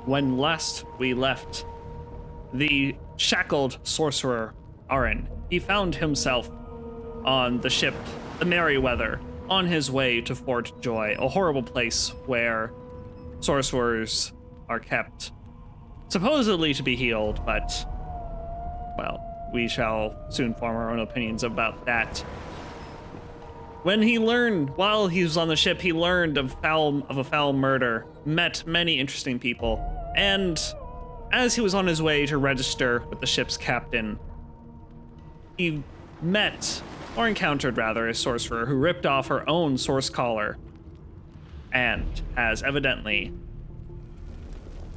when last we left the shackled sorcerer Aryn, he found himself on the ship, the Merryweather, on his way to Fort Joy, a horrible place where sorcerers are kept, supposedly to be healed, but, well, we shall soon form our own opinions about that. When he learned, while he was on the ship, he learned of a foul murder, met many interesting people, and as he was on his way to register with the ship's captain, he met, or encountered rather, a sorcerer who ripped off her own source collar and has evidently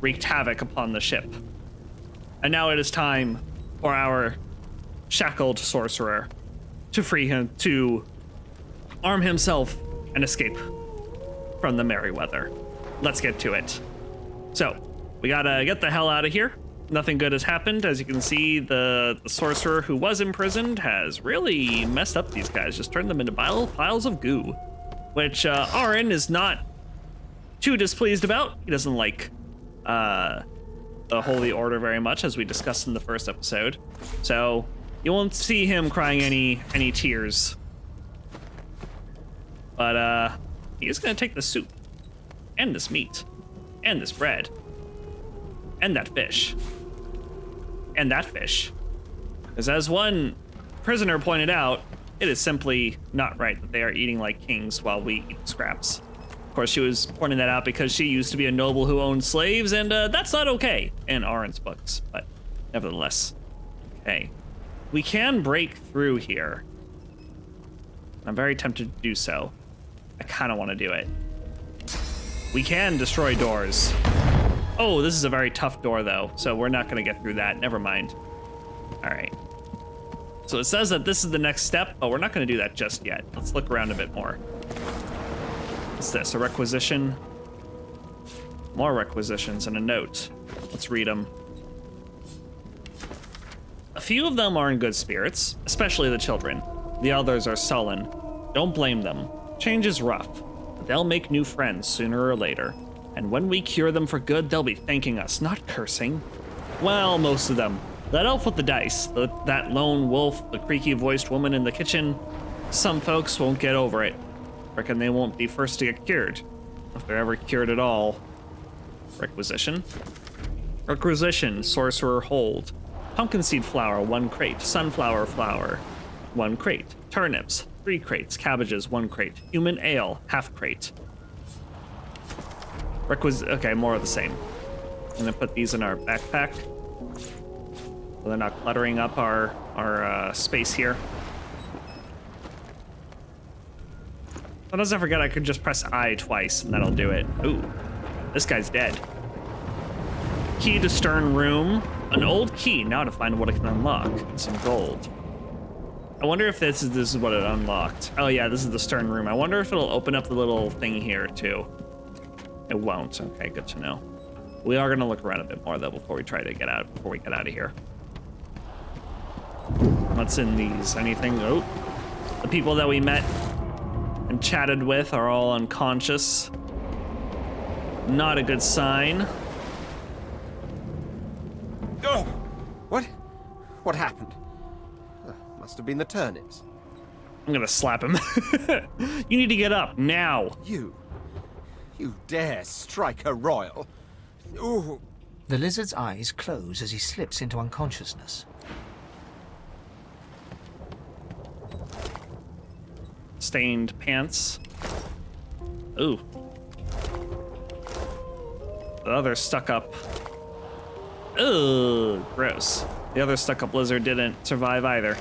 wreaked havoc upon the ship. And now it is time for our shackled sorcerer to free him, to arm himself and escape from the Merryweather. Let's get to it. So, we gotta get the hell out of here. Nothing good has happened. As you can see, the sorcerer who was imprisoned has really messed up these guys, just turned them into piles of goo, which Aryn is not too displeased about. He doesn't like the Holy Order very much, as we discussed in the first episode. So you won't see him crying any tears. But he is gonna take the soup, and this meat, and this bread, and that fish, and that fish. Because as one prisoner pointed out, it is simply not right that they are eating like kings while we eat scraps. Of course, she was pointing that out because she used to be a noble who owned slaves, and that's not okay in Aryn's books, but nevertheless. Okay, we can break through here. I'm very tempted to do so. I kind of want to do it. We can destroy doors. Oh, this is a very tough door though, so we're not gonna get through that, never mind. All right. So it says that this is the next step, but we're not gonna do that just yet. Let's look around a bit more. What's this, a requisition? More requisitions and a note. Let's read them. A few of them are in good spirits, especially the children. The others are sullen. Don't blame them. Change is rough, but they'll make new friends sooner or later. And when we cure them for good, they'll be thanking us, not cursing. Well, most of them. That elf with the dice, that lone wolf, the creaky-voiced woman in the kitchen, some folks won't get over it. Reckon they won't be first to get cured, if they're ever cured at all. Requisition. Requisition, sorcerer hold. Pumpkin seed flour, 1 crate. Sunflower flour, 1 crate. Turnips, 3 crates. Cabbages, 1 crate. Human ale, half crate. Okay, more of the same. I'm gonna put these in our backpack, so they're not cluttering up our space here. Sometimes I forget I could just press I twice and that'll do it. Ooh, this guy's dead. Key to stern room. An old key, now to find what it can unlock. Some gold. I wonder if this is what it unlocked. Oh yeah, this is the stern room. I wonder if it'll open up the little thing here too. It won't. Okay, good to know. We are gonna look around a bit more though before we get out of here. What's in these? Anything? Oh, the people that we met and chatted with are all unconscious. Not a good sign. Oh, what happened? Must have been the turnips. I'm gonna slap him. You need to get up now. You dare strike a royal? Ooh. The lizard's eyes close as he slips into unconsciousness. Stained pants. Ooh. The other stuck up. Ugh, gross. The other stuck up lizard didn't survive either.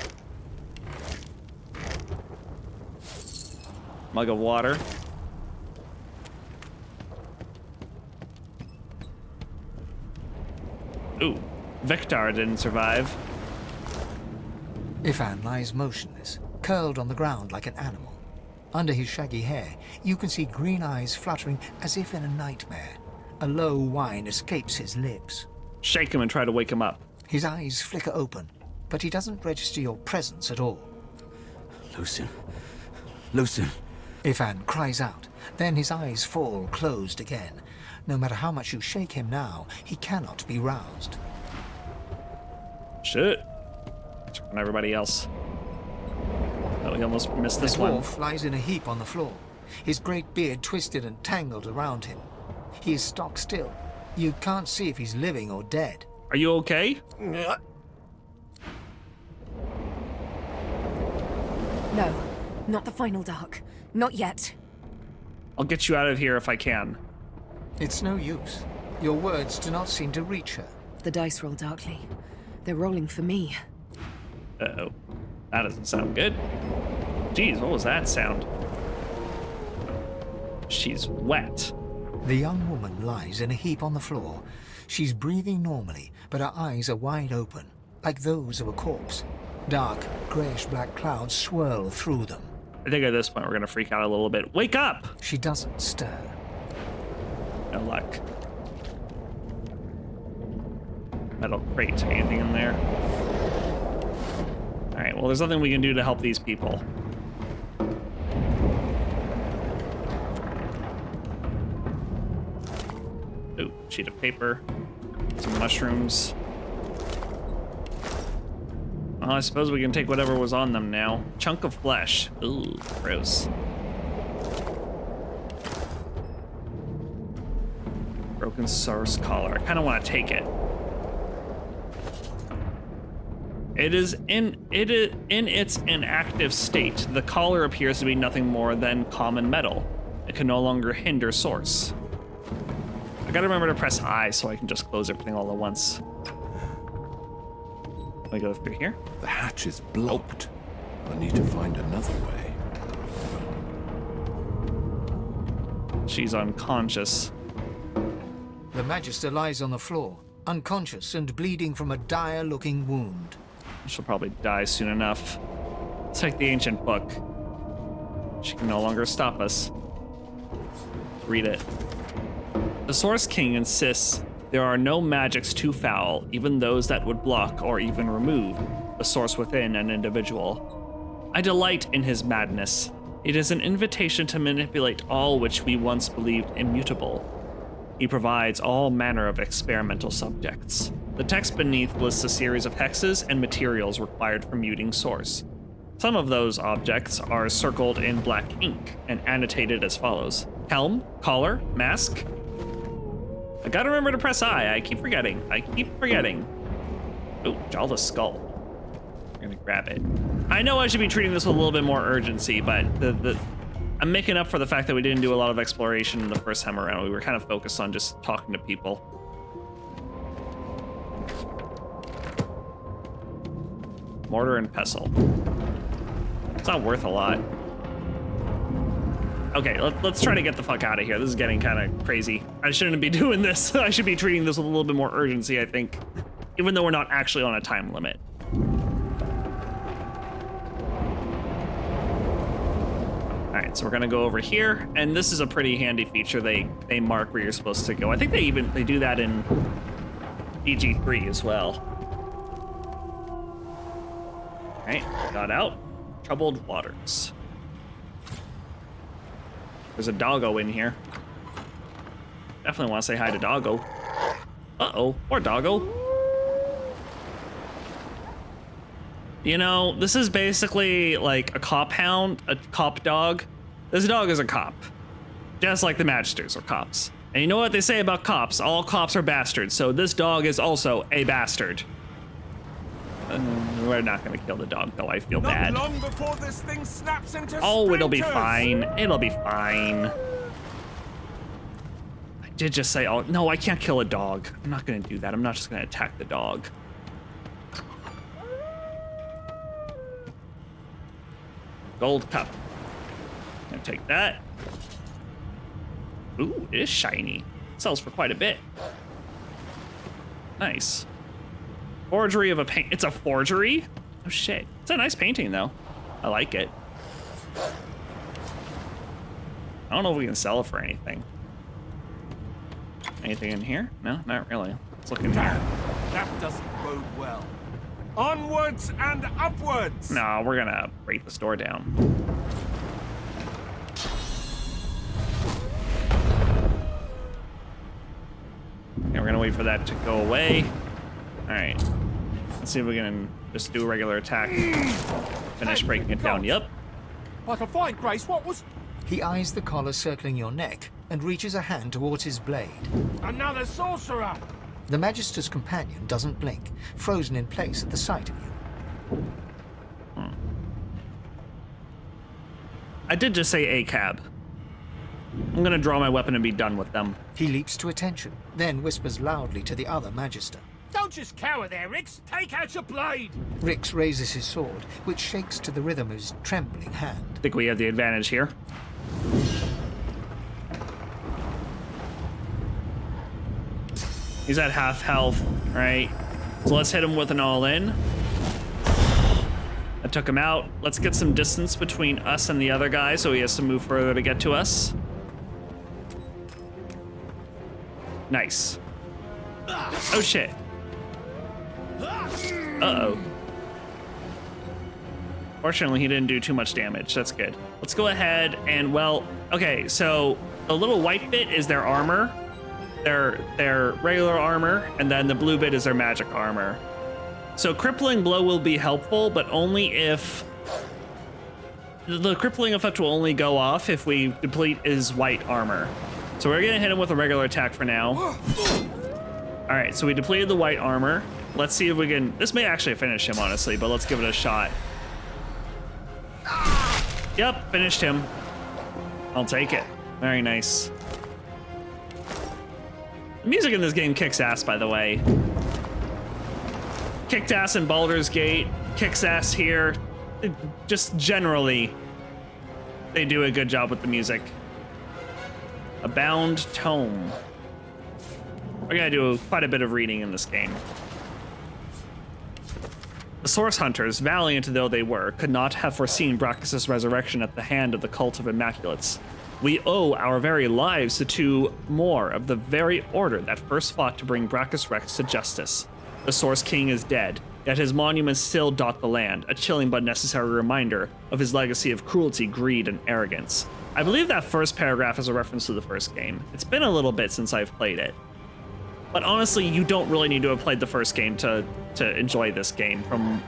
Mug of water. Ooh, Victor didn't survive. Ifan lies motionless, curled on the ground like an animal. Under his shaggy hair, you can see green eyes fluttering as if in a nightmare. A low whine escapes his lips. Shake him and try to wake him up. His eyes flicker open, but he doesn't register your presence at all. Lucien. Lucien. Ifan cries out, Then his eyes fall closed again. No matter how much you shake him now, he cannot be roused. Shit. Check on everybody else. Oh, we almost missed this The one. dwarf lies in a heap on the floor, his great beard twisted and tangled around him. He is stock still. You can't see if he's living or dead. Are you okay? No, not the final dark. Not yet. I'll get you out of here if I can. It's no use. Your words do not seem to reach her. The dice roll darkly. They're rolling for me. Uh-oh. That doesn't sound good. Jeez, what was that sound? She's wet. The young woman lies in a heap on the floor. She's breathing normally, but her eyes are wide open, like those of a corpse. Dark, grayish-black clouds swirl through them. I think at this point we're gonna freak out a little bit. Wake up! She doesn't stir. No luck. Metal crate. Anything in there? Alright, well, there's nothing we can do to help these people. Ooh, sheet of paper. Some mushrooms. Well, I suppose we can take whatever was on them now. Chunk of flesh. Ooh, gross. Broken source collar. I kind of want to take it. It is in its inactive state. The collar appears to be nothing more than common metal. It can no longer hinder source. I gotta remember to press I so I can just close everything all at once. Can I go through here? The hatch is blocked. I need to find another way. She's unconscious. The Magister lies on the floor, unconscious and bleeding from a dire-looking wound. She'll probably die soon enough. Let's take the ancient book. She can no longer stop us. Read it. The Source King insists there are no magics too foul, even those that would block or even remove the source within an individual. I delight in his madness. It is an invitation to manipulate all which we once believed immutable. He provides all manner of experimental subjects. The text beneath lists a series of hexes and materials required for muting source. Some of those objects are circled in black ink and annotated as follows. Helm, collar, mask. I gotta remember to press I. I keep forgetting. Oh, Jala's skull. We're gonna grab it. I know I should be treating this with a little bit more urgency, but I'm making up for the fact that we didn't do a lot of exploration the first time around. We were kind of focused on just talking to people. Mortar and pestle. It's not worth a lot. Okay, let's try to get the fuck out of here. This is getting kind of crazy. I shouldn't be doing this. I should be treating this with a little bit more urgency, I think. Even though we're not actually on a time limit. All right, so we're gonna go over here, and this is a pretty handy feature. They mark where you're supposed to go. I think they do that in EG3 as well. All right, got out. Troubled waters. There's a doggo in here. Definitely want to say hi to doggo. Uh-oh, poor doggo. You know, this is basically like a cop hound, a cop dog. This dog is a cop, just like the Magisters are cops. And you know what they say about cops? All cops are bastards, so this dog is also a bastard. We're not gonna kill the dog, though. I feel bad. Not long before this thing snaps into Oh, it'll be splinters. fine. It'll be fine. I did just say, oh, no, I can't kill a dog. I'm not gonna do that. I'm not just gonna attack the dog. Gold cup. Gonna take that. Ooh, it is shiny. Sells for quite a bit. Nice. Forgery of a paint. It's a forgery? Oh shit. It's a nice painting though. I like it. I don't know if we can sell it for anything. Anything in here? No, not really. Let's look in here. That doesn't bode well. Onwards and upwards! No, we're gonna break this door down. wait for that to go away. All right. Let's see if we can just do a regular attack. Finish breaking it down. Yep. Like a fine grace, what was... He eyes the collar circling your neck and reaches a hand towards his blade. Another sorcerer! The Magister's companion doesn't blink, frozen in place at the sight of you. I did just say a cab. I'm gonna draw my weapon and be done with them. He leaps to attention, then whispers loudly to the other Magister. Don't just cower there, Rix! Take out your blade! Rix raises his sword, which shakes to the rhythm of his trembling hand. I think we have the advantage here. He's at half health, right? So let's hit him with an all-in. That took him out. Let's get some distance between us and the other guy so he has to move further to get to us. Nice. Oh shit. Uh-oh. Fortunately, he didn't do too much damage. That's good. Let's go ahead and, well, okay, so the little white bit is their armor, their regular armor, and then the blue bit is their magic armor. So crippling blow will be helpful, but only if the crippling effect will only go off if we deplete his white armor. So we're gonna hit him with a regular attack for now. All right, so we depleted the white armor. Let's see if we can, this may actually finish him, honestly, but let's give it a shot. Yep, finished him. I'll take it. Very nice. The music in this game kicks ass, by the way. Kicked ass in Baldur's Gate, kicks ass here. Just generally, they do a good job with the music. A bound tome. We're gonna do quite a bit of reading in this game. The Source Hunters, valiant though they were, could not have foreseen Brachus' resurrection at the hand of the Cult of Immaculates. We owe our very lives to two more of the very order that first fought to bring Brachus Rex to justice. The Source King is dead, yet his monuments still dot the land, a chilling but necessary reminder of his legacy of cruelty, greed, and arrogance. I believe that first paragraph is a reference to the first game. It's been a little bit since I've played it. But honestly, you don't really need to have played the first game to enjoy this game, from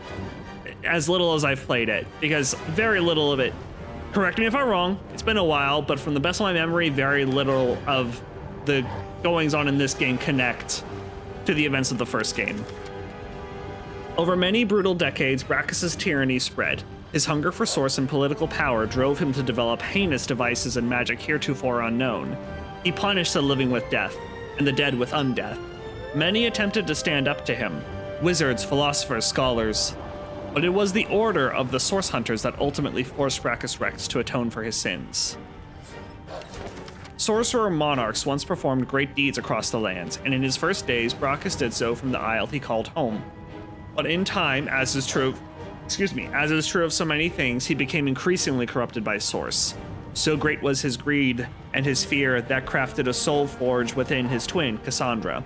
as little as I've played it, because very little of it, correct me if I'm wrong, it's been a while, but from the best of my memory, very little of the goings on in this game connect to the events of the first game. Over many brutal decades, Brachus' tyranny spread. His hunger for source and political power drove him to develop heinous devices and magic heretofore unknown. He punished the living with death, and the dead with undeath. Many attempted to stand up to him, wizards, philosophers, scholars, but it was the order of the Source Hunters that ultimately forced Brachus Rex to atone for his sins. Sorcerer monarchs once performed great deeds across the lands, and in his first days, Brachus did so from the isle he called home. But in time, as is true of so many things, he became increasingly corrupted by Source. So great was his greed and his fear that crafted a soul forge within his twin, Cassandra.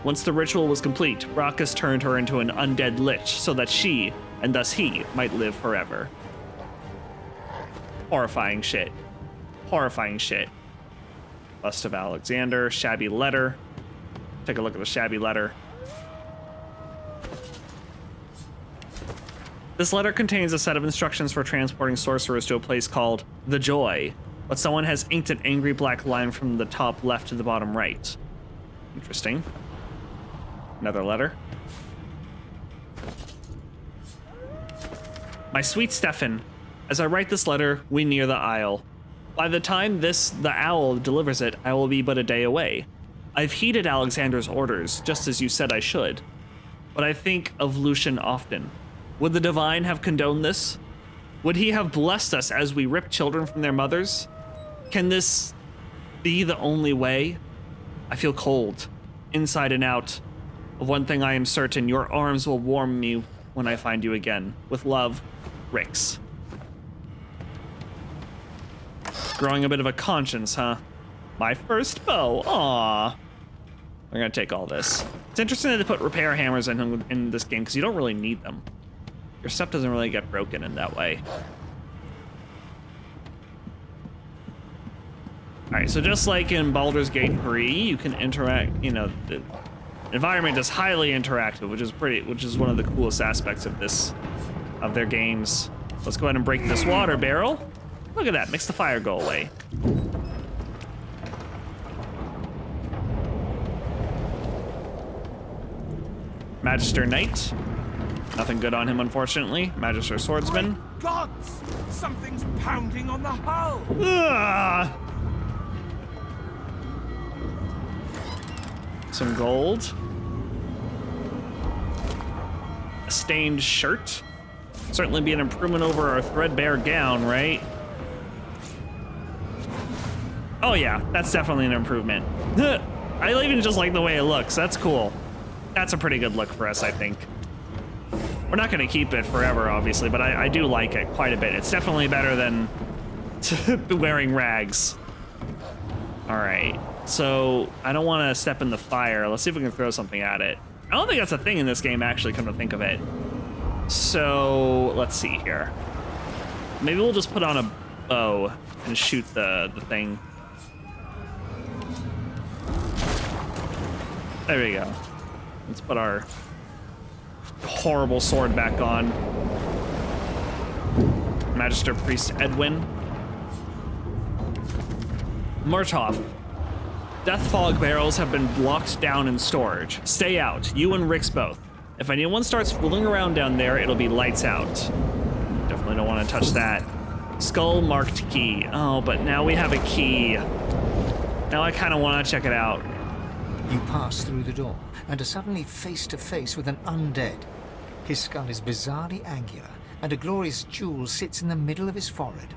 Once the ritual was complete, Brachus turned her into an undead lich so that she, and thus he, might live forever. Horrifying shit. Horrifying shit. Bust of Alexander, shabby letter. Take a look at the shabby letter. This letter contains a set of instructions for transporting sorcerers to a place called The Joy, but someone has inked an angry black line from the top left to the bottom right. Interesting. Another letter. My sweet Stefan, as I write this letter, we near the Isle. By the time the owl delivers it, I will be but a day away. I've heeded Alexander's orders, just as you said I should. But I think of Lucian often. Would the Divine have condoned this? Would he have blessed us as we rip children from their mothers? Can this be the only way? I feel cold, inside and out. Of one thing I am certain, your arms will warm me when I find you again. With love, Rix. Growing a bit of a conscience, huh? My first bow, aww. We're gonna take all this. It's interesting that they put repair hammers in this game because you don't really need them. Your stuff doesn't really get broken in that way. All right, so just like in Baldur's Gate 3, you can interact, environment is highly interactive, which is one of the coolest aspects of their games. Let's go ahead and break this water barrel. Look at that, makes the fire go away. Magister Knight. Nothing good on him, unfortunately. Magister Swordsman. My gods! Something's pounding on the hull! Ugh. Some gold. A stained shirt. Certainly be an improvement over our threadbare gown, right? Oh yeah, that's definitely an improvement. I even just like the way it looks. That's cool. That's a pretty good look for us, I think. We're not going to keep it forever, obviously, but I do like it quite a bit. It's definitely better than wearing rags. All right, so I don't want to step in the fire. Let's see if we can throw something at it. I don't think that's a thing in this game, actually, come to think of it. So let's see here. Maybe we'll just put on a bow and shoot the thing. There we go. Let's put our horrible sword back on. Magister Priest Edwin. Murtaugh. Death fog barrels have been locked down in storage. Stay out, you and Rix both. If anyone starts fooling around down there, it'll be lights out. Definitely don't want to touch that. Skull marked key. Oh, but now we have a key. Now I kind of want to check it out. You pass through the door and are suddenly face to face with an undead. His skull is bizarrely angular, and a glorious jewel sits in the middle of his forehead.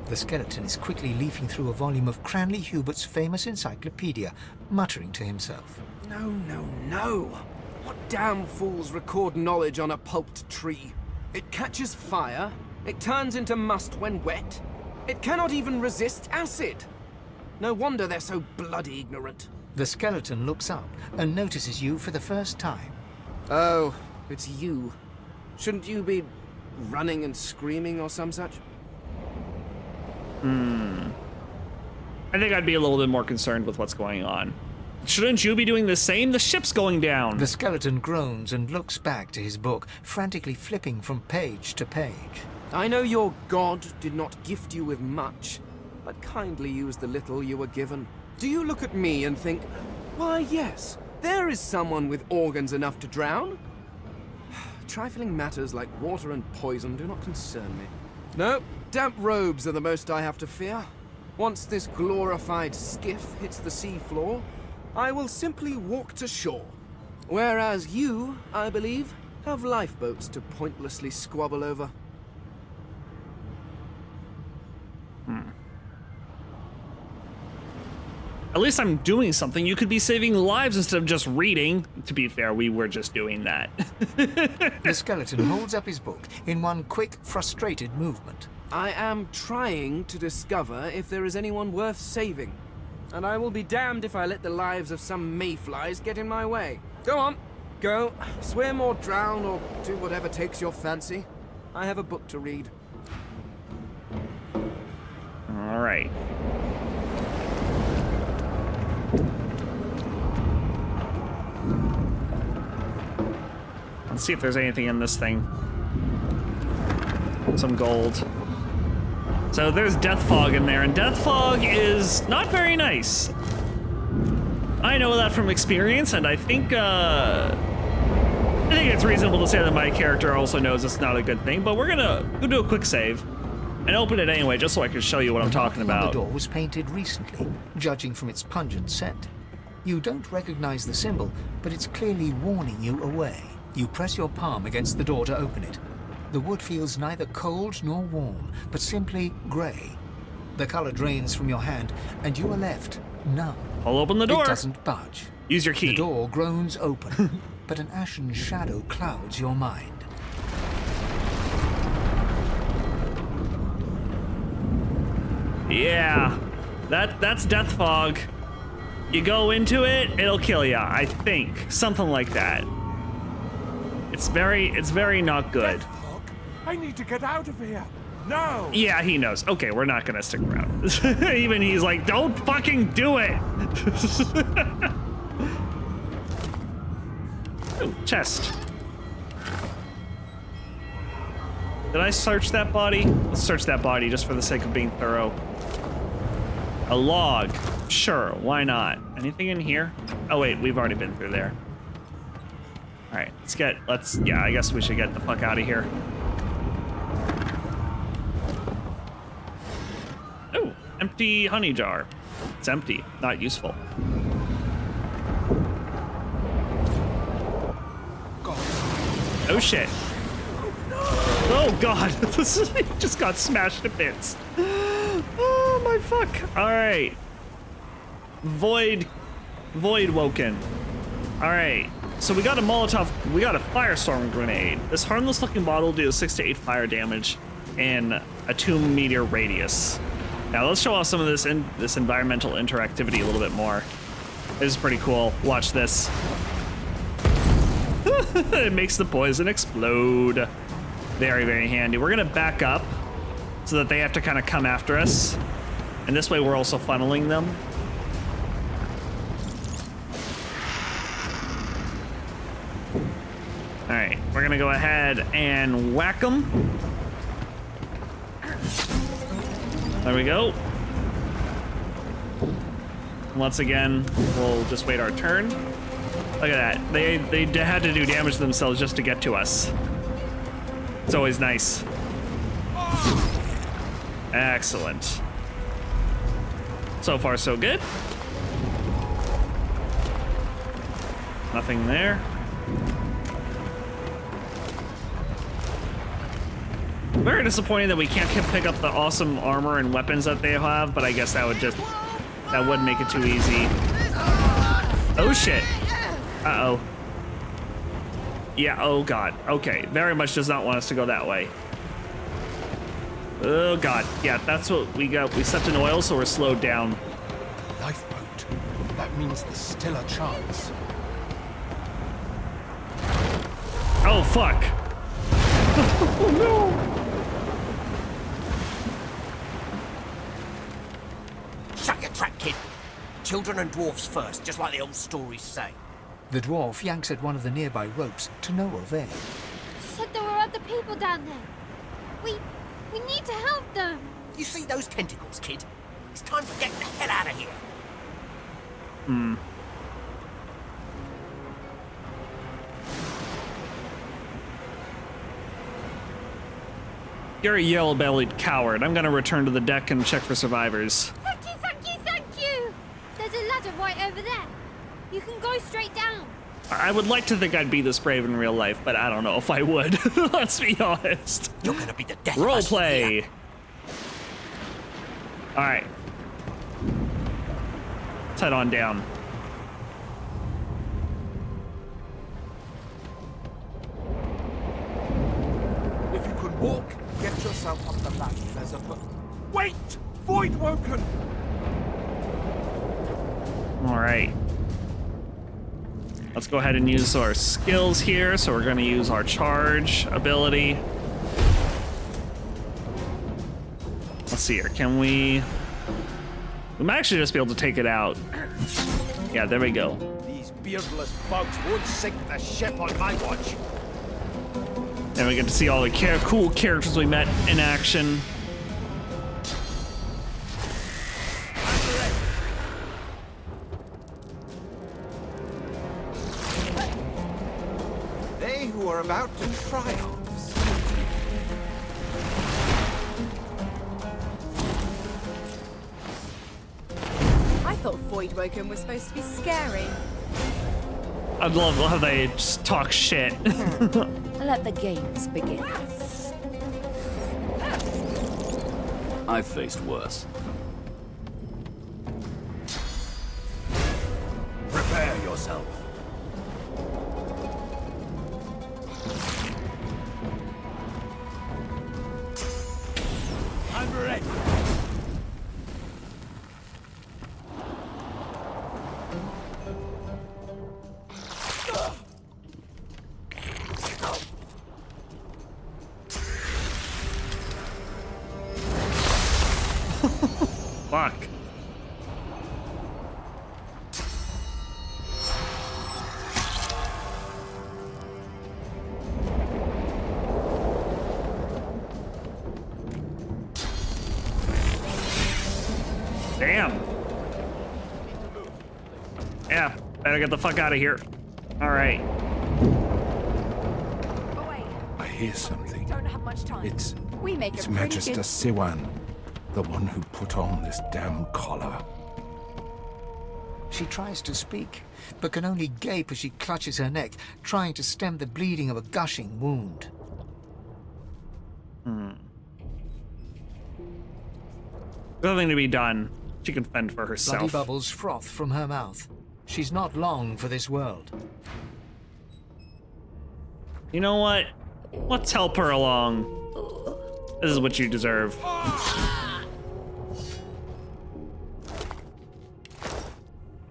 The skeleton is quickly leafing through a volume of Cranley Hubert's famous encyclopedia, muttering to himself. No, no, no. What damn fools record knowledge on a pulped tree? It catches fire, it turns into must when wet, it cannot even resist acid. No wonder they're so bloody ignorant. The skeleton looks up and notices you for the first time. Oh, it's you. Shouldn't you be running and screaming or some such? I think I'd be a little bit more concerned with what's going on. Shouldn't you be doing the same? The ship's going down. The skeleton groans and looks back to his book, frantically flipping from page to page. I know your god did not gift you with much, but kindly use the little you were given. Do you look at me and think, why yes, there is someone with organs enough to drown? Trifling matters like water and poison do not concern me. No, damp robes are the most I have to fear. Once this glorified skiff hits the sea floor, I will simply walk to shore. Whereas you, I believe, have lifeboats to pointlessly squabble over. At least I'm doing something. You could be saving lives instead of just reading. To be fair, we were just doing that. The skeleton holds up his book in one quick, frustrated movement. I am trying to discover if there is anyone worth saving. And I will be damned if I let the lives of some mayflies get in my way. Go on, go, swim or drown or do whatever takes your fancy. I have a book to read. All right. Let's see if there's anything in this thing. Some gold. So there's death fog in there, and death fog is not very nice. I know that from experience, and I think it's reasonable to say that my character also knows it's not a good thing, but we're gonna go do a quick save and open it anyway, just so I can show you what I'm talking about. The door was painted recently, judging from its pungent scent. You don't recognize the symbol, but it's clearly warning you away. You press your palm against the door to open it. The wood feels neither cold nor warm, but simply grey. The color drains from your hand, and you are left numb. I'll open the door. It doesn't budge. Use your key. The door groans open, but an ashen shadow clouds your mind. Yeah, that's death fog. You go into it, it'll kill ya, I think. Something like that. It's very not good. Death fog? I need to get out of here. No! Yeah, he knows. Okay, we're not gonna stick around. Even he's like, don't fucking do it! Ooh, chest. Did I search that body? Let's search that body just for the sake of being thorough. A log. Sure, why not? Anything in here? Oh wait, we've already been through there. All right, yeah, I guess we should get the fuck out of here. Oh, empty honey jar. It's empty, not useful. Oh shit. Oh god, this just got smashed to bits. Oh my fuck. All right. Void woken. All right. So we got a firestorm grenade. This harmless looking bottle deals 6 to 8 fire damage in a 2-meter radius. Now let's show off some of this environmental interactivity a little bit more. This is pretty cool. Watch this. It makes the poison explode. Very, very handy. We're gonna back up so that they have to kind of come after us. And this way we're also funneling them. All right, we're gonna go ahead and whack them. There we go. Once again, we'll just wait our turn. Look at that. They had to do damage to themselves just to get to us. It's always nice. Excellent. So far, so good. Nothing there. Very disappointing that we can't pick up the awesome armor and weapons that they have, but I guess that would make it too easy. Oh shit. Uh-oh. Yeah, oh god. Okay, very much does not want us to go that way. Oh god. Yeah, that's what we got. We stepped in oil, so we're slowed down. Lifeboat. That means there's still a chance. Oh fuck. Oh no. Shut your trap, kid. Children and dwarfs first, just like the old stories say. The dwarf yanks at one of the nearby ropes to no avail. Said there were other people down there. We need to help them. You see those tentacles, kid? It's time to get the hell out of here. You're a yellow-bellied coward. I'm gonna return to the deck and check for survivors. Thank you, thank you, thank you. There's a ladder right over there. You can go straight down. I would like to think I'd be this brave in real life, but I don't know if I would. Let's be honest. You're gonna be the death of Role us play. here. All right. Let's head on down. If you can walk, get yourself up the ladder. There's a... Wait! Void woken! All right. Let's go ahead and use our skills here. So we're gonna use our charge ability. Let's see here, can we might actually just be able to take it out. Yeah, there we go. These beardless bugs won't sink the ship on my watch. And we get to see all the cool characters we met in action. They who are about to triumph. I thought Voidwoken was supposed to be scary. I love how they just talk shit. Let the games begin. I've faced worse. Prepare yourself. I'm ready. Fuck. Yeah, better get the fuck out of here. All right. Oh, wait. I hear something. Don't have much time. It's We make a pretty Magister good... Siwan, the one who put on this damn collar. She tries to speak, but can only gape as she clutches her neck, trying to stem the bleeding of a gushing wound. Nothing to be done. She can fend for Bloody herself. bubbles froth from her mouth. She's not long for this world. You know what? Let's help her along. This is what you deserve.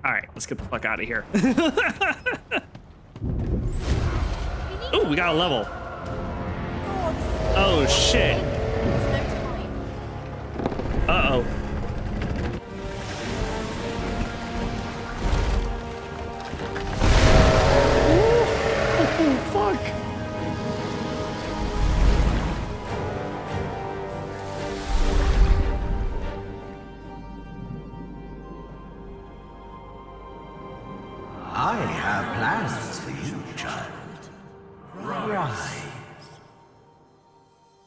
Alright, let's get the fuck out of here. Ooh, we got a level. Oh shit. There's no time. Uh-oh. Oh, fuck. I have plans for you, child. Rise.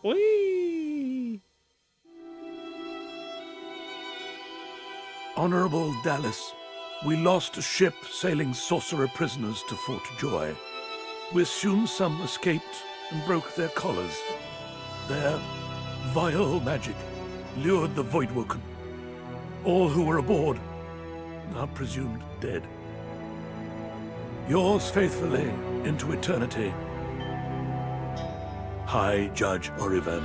Whee! Honorable Dallas, we lost a ship sailing sorcerer prisoners to Fort Joy. We assume some escaped and broke their collars. Their vile magic lured the Voidwoken. All who were aboard are presumed dead. Yours faithfully into eternity, High Judge Aryn.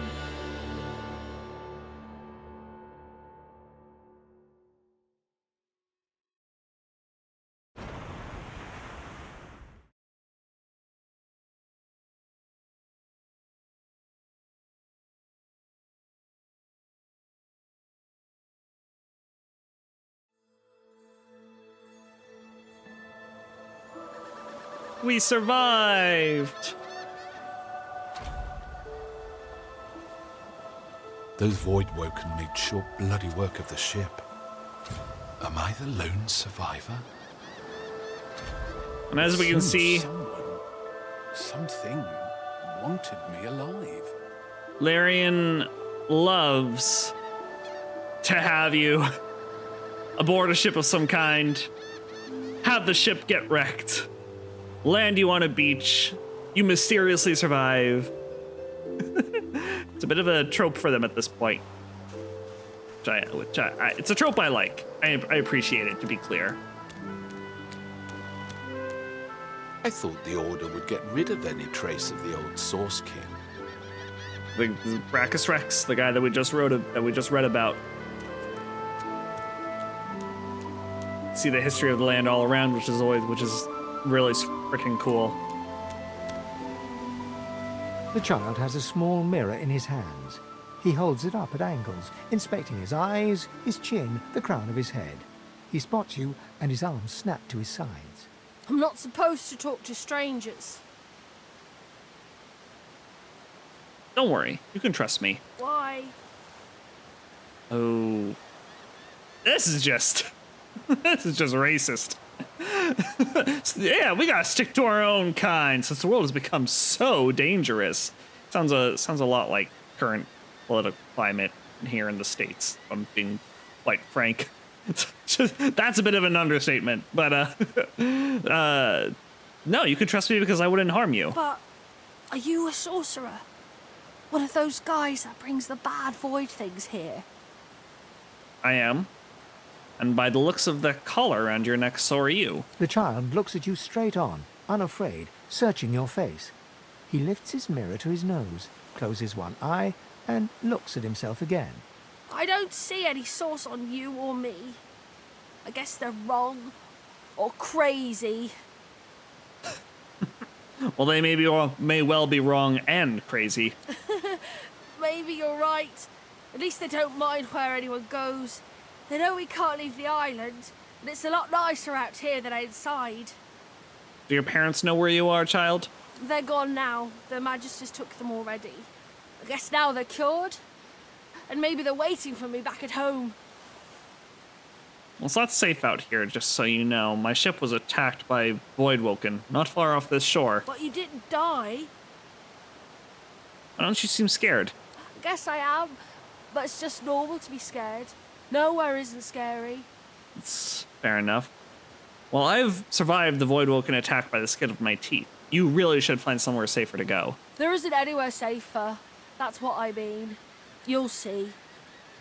We survived! Those Voidwoken made short bloody work of the ship. Am I the lone survivor? And as we can see, Something wanted me alive. Larian loves to have you aboard a ship of some kind, have the ship get wrecked, land you on a beach, you mysteriously survive. It's a bit of a trope for them at this point. It's a trope I like. I appreciate it, to be clear. I thought the Order would get rid of any trace of the old Source King. The Brachus Rex, the guy that we just read about. See the history of the land all around, which is really freaking cool. The child has a small mirror in his hands. He holds it up at angles, inspecting his eyes, his chin, the crown of his head. He spots you, and his arms snap to his sides. I'm not supposed to talk to strangers. Don't worry, you can trust me. Why? Oh, this is just racist. Yeah, we gotta stick to our own kind since the world has become so dangerous. Sounds a lot like current political climate here in the States, if I'm being quite frank. That's a bit of an understatement, but no, you can trust me because I wouldn't harm you. But are you a sorcerer? One of those guys that brings the bad void things here? I am. And by the looks of the collar around your neck, so are you. The child looks at you straight on, unafraid, searching your face. He lifts his mirror to his nose, closes one eye, and looks at himself again. I don't see any source on you or me. I guess they're wrong. Or crazy. Well, they may well be wrong and crazy. Maybe you're right. At least they don't mind where anyone goes. They know we can't leave the island, and it's a lot nicer out here than outside. Do your parents know where you are, child? They're gone now. The Magisters took them already. I guess now they're cured. And maybe they're waiting for me back at home. Well, it's not safe out here, just so you know. My ship was attacked by Voidwoken, not far off this shore. But you didn't die. Why don't you seem scared? I guess I am, but it's just normal to be scared. Nowhere isn't scary. It's fair enough. Well, I've survived the Voidwoken attack by the skin of my teeth. You really should find somewhere safer to go. There isn't anywhere safer. That's what I mean. You'll see.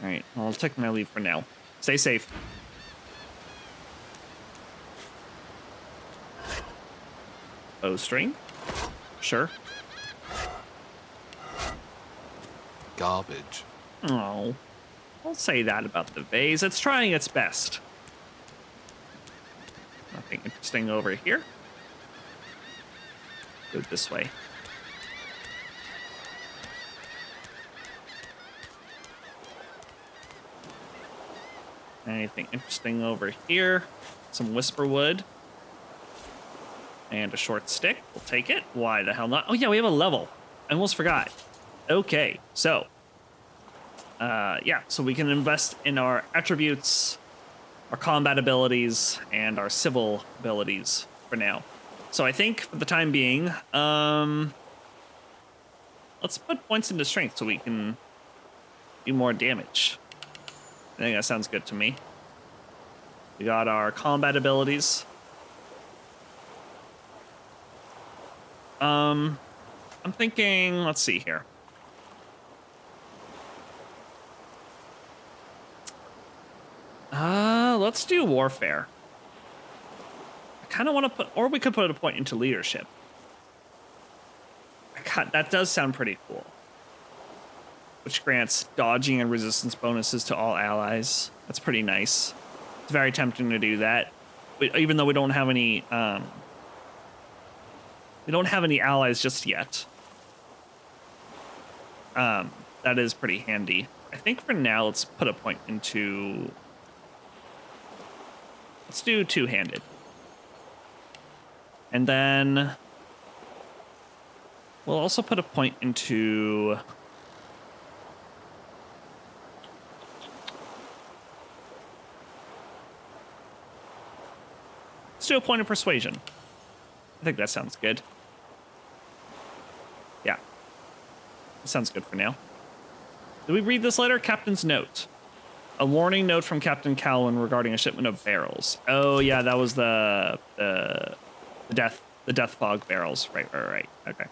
All right, well, I'll take my leave for now. Stay safe. Bowstring? Sure. Garbage. Oh, don't say that about the vase. It's trying its best. Nothing interesting over here. Go this way. Anything interesting over here? Some whisperwood. And a short stick. We'll take it. Why the hell not? Oh yeah, we have a level. I almost forgot. Okay, so. Yeah, so we can invest in our attributes, our combat abilities, and our civil abilities for now. So I think for the time being, let's put points into strength so we can do more damage. I think that sounds good to me. We got our combat abilities. I'm thinking, let's see here. Let's do warfare. I kind of want to put, or we could put a point into leadership. That does sound pretty cool. Which grants dodging and resistance bonuses to all allies. That's pretty nice. It's very tempting to do that. Even though we don't have any, allies just yet. That is pretty handy. I think for now, let's put a point into... Let's do two-handed. And then... we'll also put a point into... let's do a point of persuasion. I think that sounds good. Yeah. That sounds good for now. Did we read this letter? Captain's note. A warning note from Captain Calwin regarding a shipment of barrels. Oh yeah, that was the death fog barrels. Right. Okay.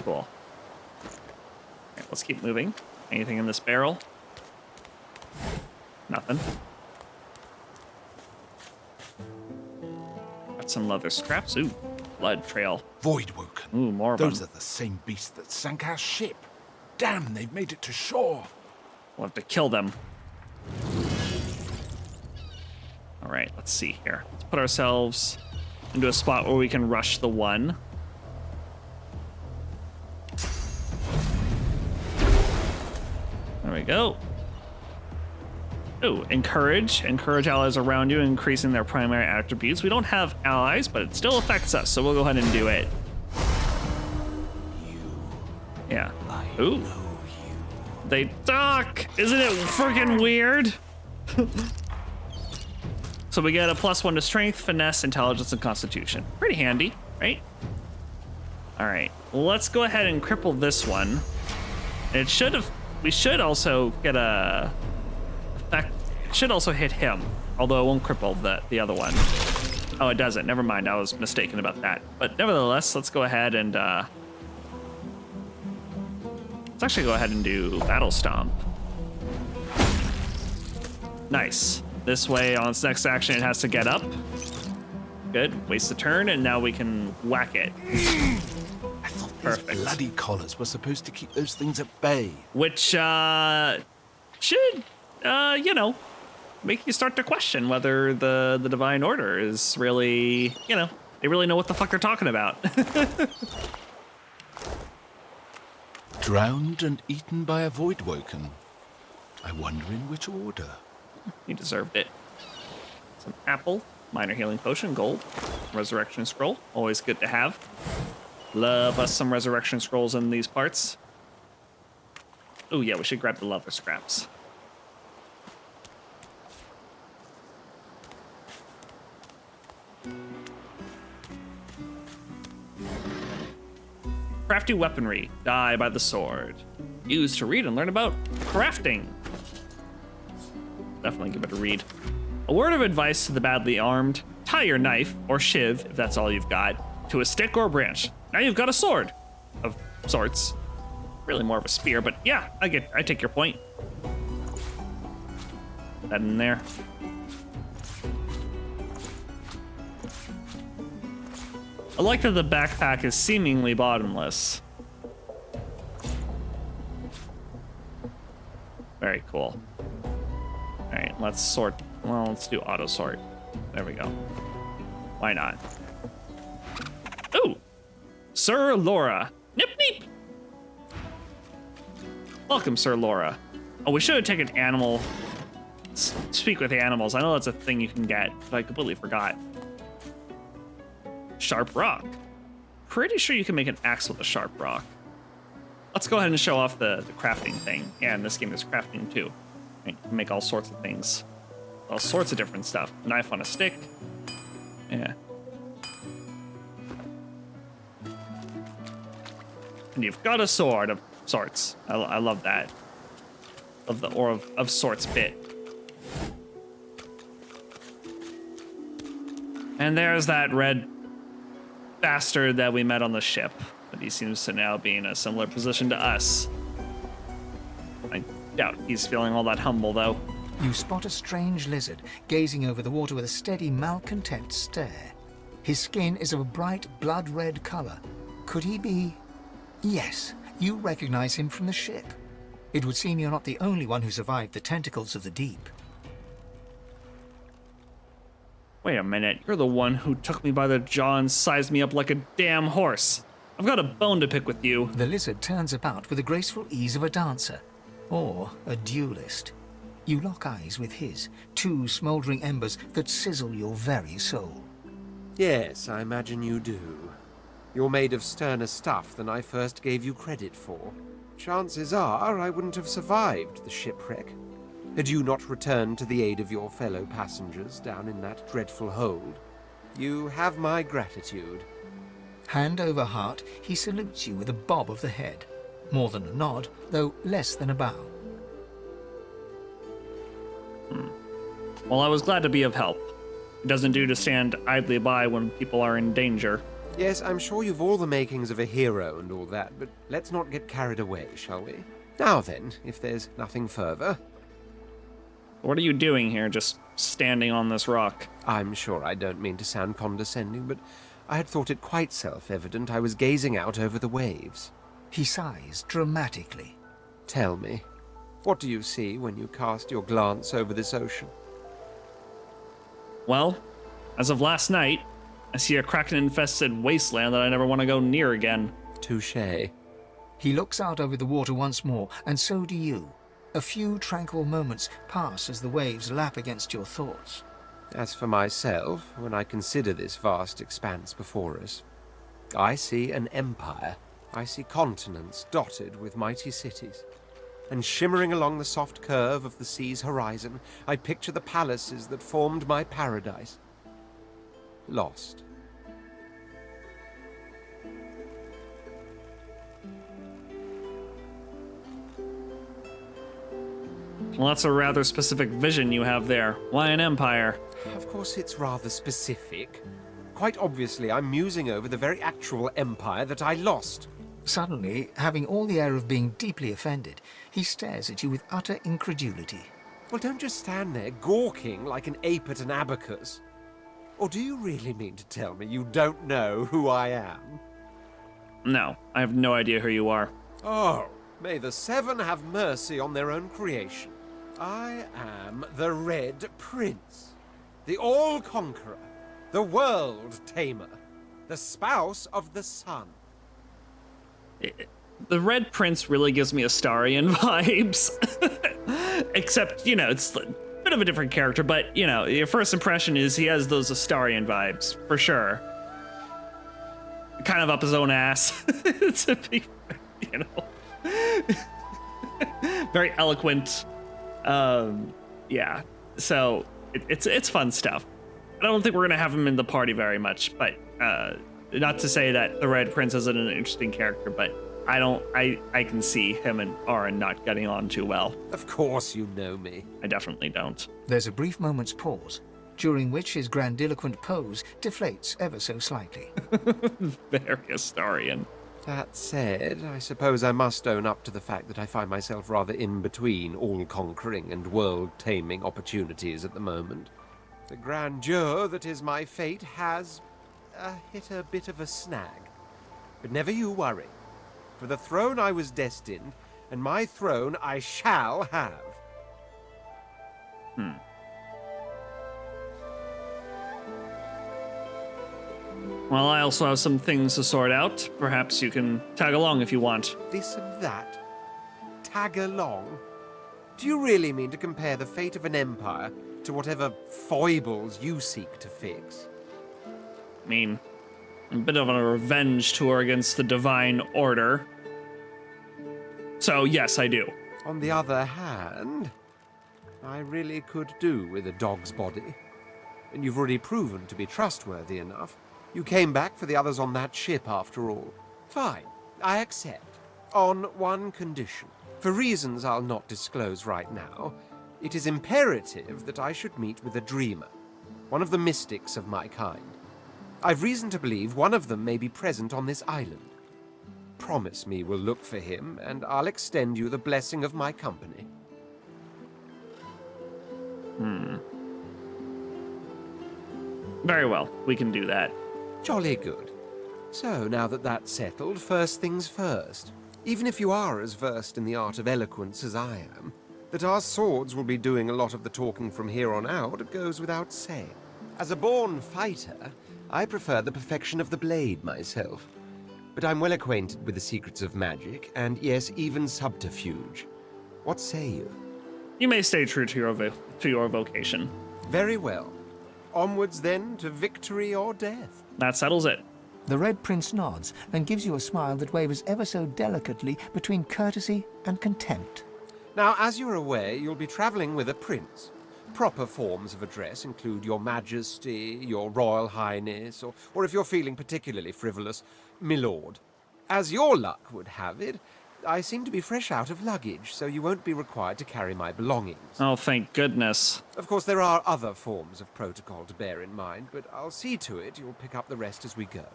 Cool. All right, let's keep moving. Anything in this barrel? Nothing. Got some leather scraps. Ooh, blood trail. Voidwoken. Ooh, more of Those them. are the same beasts that sank our ship. Damn, they've made it to shore. We'll have to kill them. All right, let's see here. Let's put ourselves into a spot where we can rush the one. There we go. Ooh, encourage. Encourage allies around you, increasing their primary attributes. We don't have allies, but it still affects us, so we'll go ahead and do it. Yeah. Ooh. They talk! Isn't it freaking weird? So we get a +1 to strength, finesse, intelligence, and constitution. Pretty handy, right? All right, let's go ahead and cripple this one. And we should also get a effect. It should also hit him, although it won't cripple the other one. Oh, it doesn't. Never mind. I was mistaken about that. But nevertheless, let's go ahead and let's actually go ahead and do Battle Stomp. Nice. This way, on its next action, it has to get up. Good. Waste the turn, and now we can whack it. I thought these bloody collars were supposed to keep those things at bay. Which should, you know, make you start to question whether the Divine Order is really, you know, they really know what the fuck they're talking about. Drowned and eaten by a Voidwoken. I wonder in which order. You deserved it. Some apple, minor healing potion, gold, resurrection scroll. Always good to have. Love us some resurrection scrolls in these parts. Oh yeah, we should grab the leather scraps. Crafty weaponry. Die by the sword. Used to read and learn about crafting. Definitely give it a read. A word of advice to the badly armed. Tie your knife, or shiv, if that's all you've got, to a stick or a branch. Now you've got a sword. Of sorts. Really more of a spear, but yeah, I take your point. Put that in there. I like that the backpack is seemingly bottomless. Very cool. All right, let's sort. Well, let's do auto sort. There we go. Why not? Ooh, Sir Laura. Nip neep. Welcome, Sir Laura. Oh, we should have taken animal. Speak with animals. I know that's a thing you can get, but I completely forgot. Sharp rock. Pretty sure you can make an axe with a sharp rock. Let's go ahead and show off the crafting thing. Yeah, in this game there's crafting too. You can make all sorts of things. All sorts of different stuff. Knife on a stick. Yeah. And you've got a sword of sorts. I love that. Of the or of sorts bit. And there's that red bastard that we met on the ship, but he seems to now be in a similar position to us. I doubt he's feeling all that humble, though. You spot a strange lizard gazing over the water with a steady, malcontent stare. His skin is of a bright, blood-red color. Could he be... Yes, you recognize him from the ship. It would seem you're not the only one who survived the tentacles of the deep. Wait a minute, you're the one who took me by the jaw and sized me up like a damn horse. I've got a bone to pick with you. The lizard turns about with the graceful ease of a dancer, or a duelist. You lock eyes with his, two smoldering embers that sizzle your very soul. Yes, I imagine you do. You're made of sterner stuff than I first gave you credit for. Chances are I wouldn't have survived the shipwreck had you not returned to the aid of your fellow passengers down in that dreadful hold. You have my gratitude. Hand over heart, he salutes you with a bob of the head. More than a nod, though less than a bow. Well, I was glad to be of help. It doesn't do to stand idly by when people are in danger. Yes, I'm sure you've all the makings of a hero and all that, but let's not get carried away, shall we? Now then, if there's nothing further... What are you doing here, just standing on this rock? I'm sure I don't mean to sound condescending, but I had thought it quite self-evident I was gazing out over the waves. He sighs dramatically. Tell me, what do you see when you cast your glance over this ocean? Well, as of last night, I see a kraken-infested wasteland that I never want to go near again. Touché. He looks out over the water once more, and so do you. A few tranquil moments pass as the waves lap against your thoughts. As for myself, when I consider this vast expanse before us, I see an empire. I see continents dotted with mighty cities. And shimmering along the soft curve of the sea's horizon, I picture the palaces that formed my paradise. Lost. Well, that's a rather specific vision you have there. Why an empire? Of course it's rather specific. Quite obviously, I'm musing over the very actual empire that I lost. Suddenly, having all the air of being deeply offended, he stares at you with utter incredulity. Well, don't just stand there gawking like an ape at an abacus. Or do you really mean to tell me you don't know who I am? No, I have no idea who you are. Oh, may the Seven have mercy on their own creation. I am the Red Prince, the All-Conqueror, the World-Tamer, the spouse of the sun. The Red Prince really gives me Astarion vibes. Except, you know, it's a bit of a different character, but, you know, your first impression is he has those Astarion vibes, for sure. Kind of up his own ass, to be, you know. Very eloquent. Yeah, so it's fun stuff. I don't think we're gonna have him in the party very much, but not to say that the Red Prince isn't an interesting character, but I can see him and Aryn not getting on too well. Of course you know me. I definitely don't. There's a brief moment's pause, during which his grandiloquent pose deflates ever so slightly. Very Astarian. That said, I suppose I must own up to the fact that I find myself rather in between all-conquering and world-taming opportunities at the moment. The grandeur that is my fate has hit a bit of a snag. But never you worry. For the throne I was destined, and my throne I shall have. Well, I also have some things to sort out. Perhaps you can tag along if you want. This and that? Tag along? Do you really mean to compare the fate of an empire to whatever foibles you seek to fix? I mean, a bit of a revenge tour against the Divine Order. So, yes, I do. On the other hand, I really could do with a dog's body. And you've already proven to be trustworthy enough. You came back for the others on that ship, after all. Fine, I accept. On one condition. For reasons I'll not disclose right now, it is imperative that I should meet with a dreamer. One of the mystics of my kind. I've reason to believe one of them may be present on this island. Promise me we'll look for him, and I'll extend you the blessing of my company. Very well, we can do that. Jolly good. So, now that that's settled, first things first. Even if you are as versed in the art of eloquence as I am, that our swords will be doing a lot of the talking from here on out goes without saying. As a born fighter, I prefer the perfection of the blade myself. But I'm well acquainted with the secrets of magic, and yes, even subterfuge. What say you? You may stay true to your vocation. Very well. Onwards then to victory or death. That settles it. The Red Prince nods and gives you a smile that wavers ever so delicately between courtesy and contempt. Now, as you're aware, you'll be traveling with a prince. Proper forms of address include Your Majesty, Your Royal Highness, or if you're feeling particularly frivolous, Milord. As your luck would have it, I seem to be fresh out of luggage, so you won't be required to carry my belongings. Oh, thank goodness. Of course, there are other forms of protocol to bear in mind, but I'll see to it you'll pick up the rest as we go.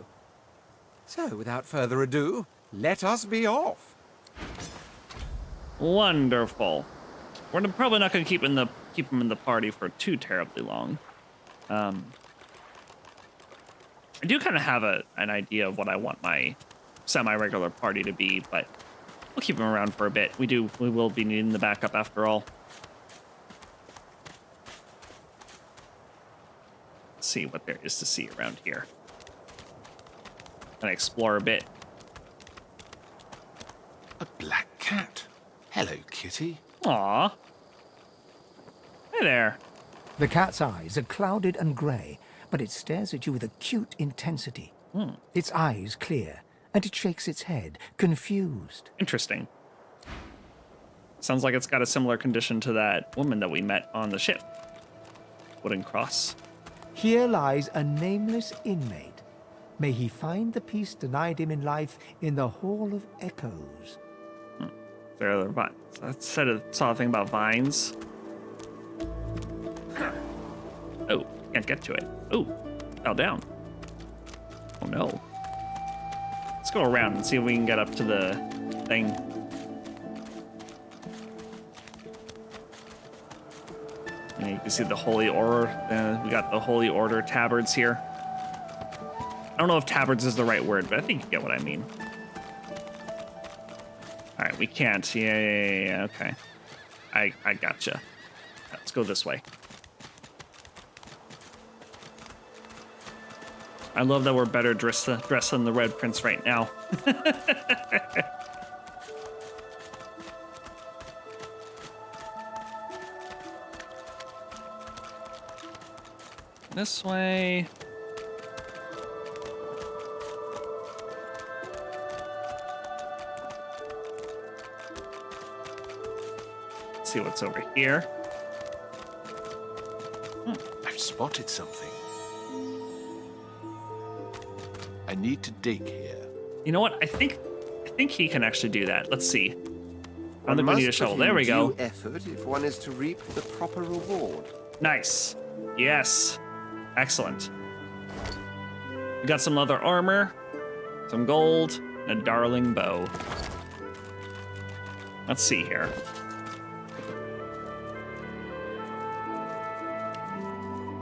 So, without further ado, let us be off. Wonderful. We're probably not going to keep him in the party for too terribly long. I do kind of have an idea of what I want my semi-regular party to be, but we'll keep him around for a bit. We will be needing the backup after all. Let's see what there is to see around here. And explore a bit. A black cat. Hello, kitty. Aww. Hey there. The cat's eyes are clouded and grey, but it stares at you with acute intensity. Its eyes clear, and it shakes its head, confused. Interesting. Sounds like it's got a similar condition to that woman that we met on the ship. Wooden cross. Here lies a nameless inmate. May he find the peace denied him in life in the Hall of Echoes. There are other vines. I saw a thing about vines. Oh, can't get to it. Oh, fell down. Oh no. Let's go around and see if we can get up to the thing. And you can see the Holy Order. We got the Holy Order tabards here. I don't know if tabards is the right word, but I think you get what I mean. All right, we can't. Yeah, okay. I gotcha. Let's go this way. I love that we're better dressed than the Red Prince right now. This way. See what's over here. I've spotted something. I need to dig here. You know what? I think he can actually do that. Let's see. I don't think we One need a must shovel. put There in we go. due effort if one is to reap the proper reward. Nice. Yes. Excellent. We got some leather armor, some gold, and a darling bow. Let's see here.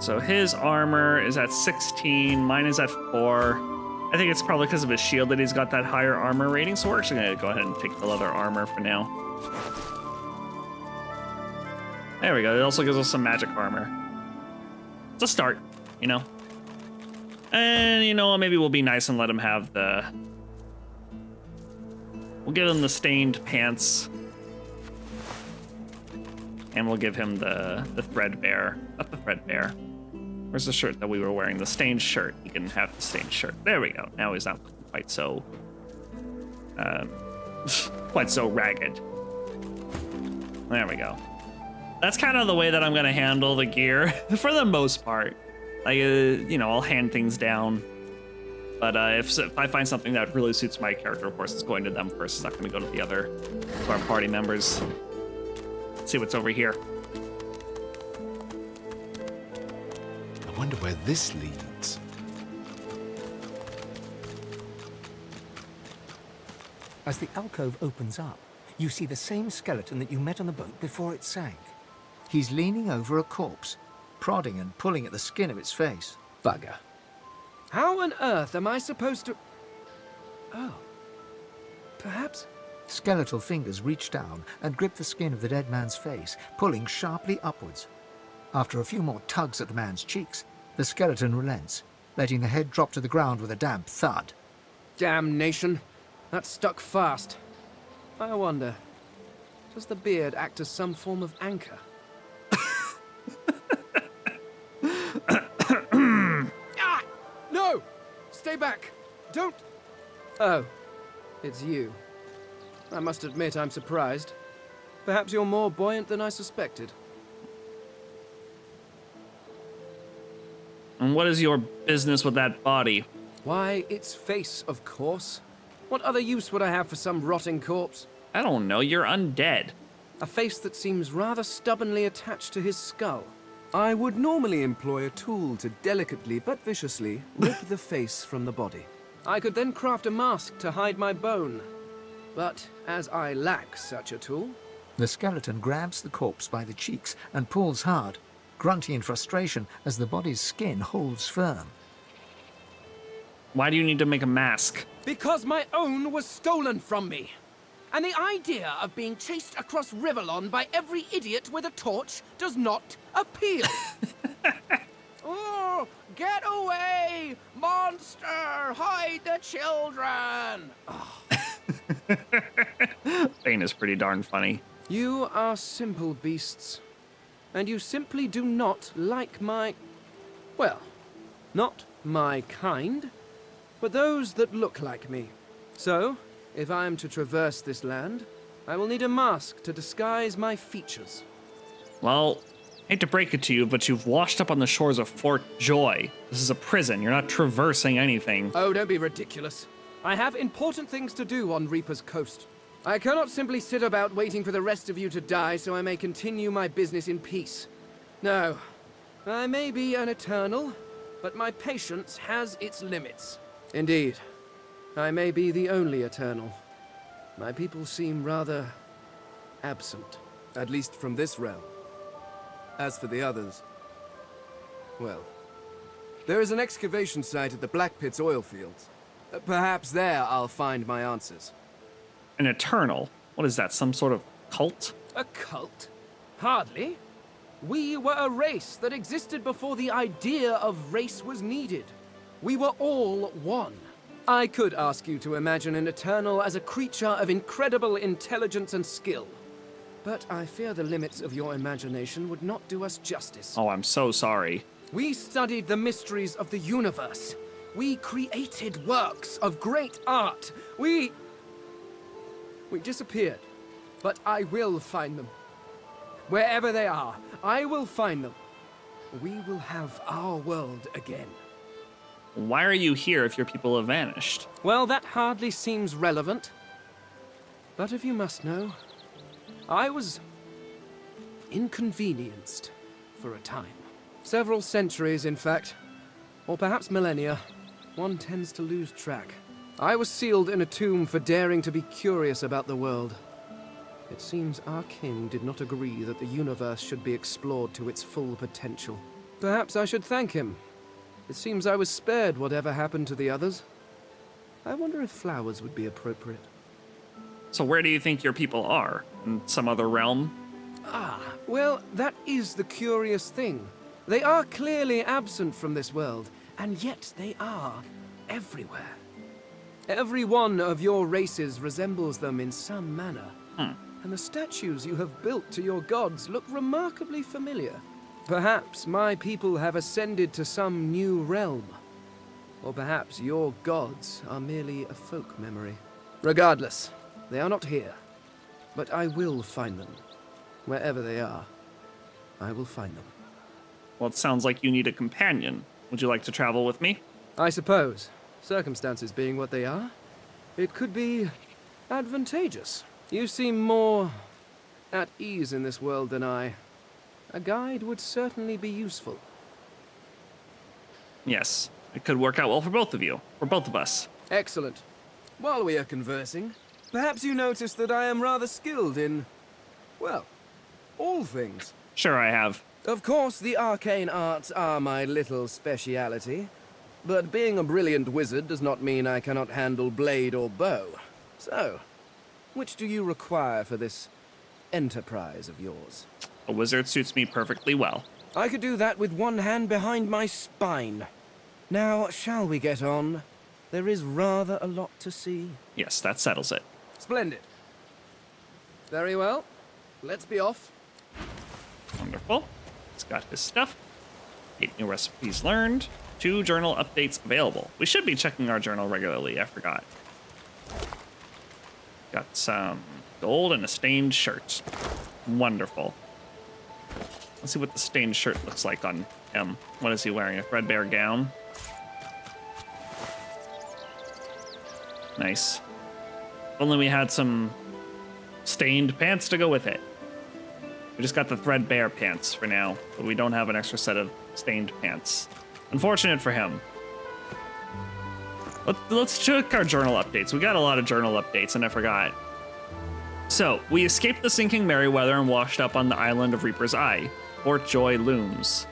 So his armor is at 16, mine is at 4. I think it's probably because of his shield that he's got that higher armor rating, so we're actually gonna go ahead and take the leather armor for now. There we go, it also gives us some magic armor. It's a start, you know? And, you know, maybe we'll be nice and let him have the... We'll give him the stained pants. And we'll give him the threadbare. Not the threadbare. Where's the shirt that we were wearing? The stained shirt. He can have the stained shirt. There we go. Now he's not quite so... quite so ragged. There we go. That's kind of the way that I'm going to handle the gear for the most part. Like, you know, I'll hand things down. But if I find something that really suits my character, of course, it's going to them first. It's not going to go to the other to our party members. Let's see what's over here. I wonder where this leads. As the alcove opens up, you see the same skeleton that you met on the boat before it sank. He's leaning over a corpse, prodding and pulling at the skin of its face. Bugger. How on earth am I supposed to... Oh. Perhaps... Skeletal fingers reach down and grip the skin of the dead man's face, pulling sharply upwards. After a few more tugs at the man's cheeks, the skeleton relents, letting the head drop to the ground with a damp thud. Damnation. That stuck fast. I wonder, does the beard act as some form of anchor? Ah! No! Stay back! Don't... Oh, it's you. I must admit I'm surprised. Perhaps you're more buoyant than I suspected. And what is your business with that body? Why, its face, of course. What other use would I have for some rotting corpse? I don't know, you're undead. A face that seems rather stubbornly attached to his skull. I would normally employ a tool to delicately but viciously rip the face from the body. I could then craft a mask to hide my bone. But as I lack such a tool... The skeleton grabs the corpse by the cheeks and pulls hard, grunting in frustration as the body's skin holds firm. Why do you need to make a mask? Because my own was stolen from me. And the idea of being chased across Rivellon by every idiot with a torch does not appeal. Oh, get away! Monster! Hide the children! Oh. Bane is pretty darn funny. You are simple beasts. And you simply do not like my... Well, not my kind, but those that look like me. So, if I am to traverse this land, I will need a mask to disguise my features. Well, hate to break it to you, but you've washed up on the shores of Fort Joy. This is a prison. You're not traversing anything. Oh, don't be ridiculous. I have important things to do on Reaper's Coast. I cannot simply sit about waiting for the rest of you to die so I may continue my business in peace. No, I may be an eternal, but my patience has its limits. Indeed, I may be the only eternal. My people seem rather absent, at least from this realm. As for the others, well, there is an excavation site at the Black Pit's oil fields. Perhaps there I'll find my answers. An eternal? What is that, some sort of cult? A cult? Hardly. We were a race that existed before the idea of race was needed. We were all one. I could ask you to imagine an eternal as a creature of incredible intelligence and skill. But I fear the limits of your imagination would not do us justice. Oh, I'm so sorry. We studied the mysteries of the universe. We created works of great art. We disappeared. But I will find them. Wherever they are, I will find them. We will have our world again. Why are you here if your people have vanished? Well, that hardly seems relevant. But if you must know, I was inconvenienced for a time. Several centuries, in fact. Or perhaps millennia. One tends to lose track. I was sealed in a tomb for daring to be curious about the world. It seems our king did not agree that the universe should be explored to its full potential. Perhaps I should thank him. It seems I was spared whatever happened to the others. I wonder if flowers would be appropriate. So where do you think your people are? In some other realm? Well, that is the curious thing. They are clearly absent from this world, and yet they are everywhere. Every one of your races resembles them in some manner. And the statues you have built to your gods look remarkably familiar. Perhaps my people have ascended to some new realm. Or perhaps your gods are merely a folk memory. Regardless, they are not here. But I will find them. Wherever they are, I will find them. Well, it sounds like you need a companion. Would you like to travel with me? I suppose, circumstances being what they are, it could be advantageous. You seem more at ease in this world than I. A guide would certainly be useful. Yes, it could work out well for both of you, for both of us. Excellent. While we are conversing, perhaps you notice that I am rather skilled in, well, all things. Sure I have. Of course, the arcane arts are my little speciality, but being a brilliant wizard does not mean I cannot handle blade or bow. So, which do you require for this enterprise of yours? A wizard suits me perfectly well. I could do that with one hand behind my spine. Now, shall we get on? There is rather a lot to see. Yes, that settles it. Splendid. Very well. Let's be off. Wonderful. He's got his stuff. 8 new recipes learned. 2 journal updates available. We should be checking our journal regularly, I forgot. Got some gold and a stained shirt. Wonderful. Let's see what the stained shirt looks like on him. What is he wearing? A threadbare gown? Nice. If only we had some stained pants to go with it. We just got the threadbare pants for now, but we don't have an extra set of stained pants. Unfortunate for him. Let's check our journal updates. We got a lot of journal updates, and I forgot. So, we escaped the sinking Merryweather and washed up on the island of Reaper's Eye. Fort Joy looms.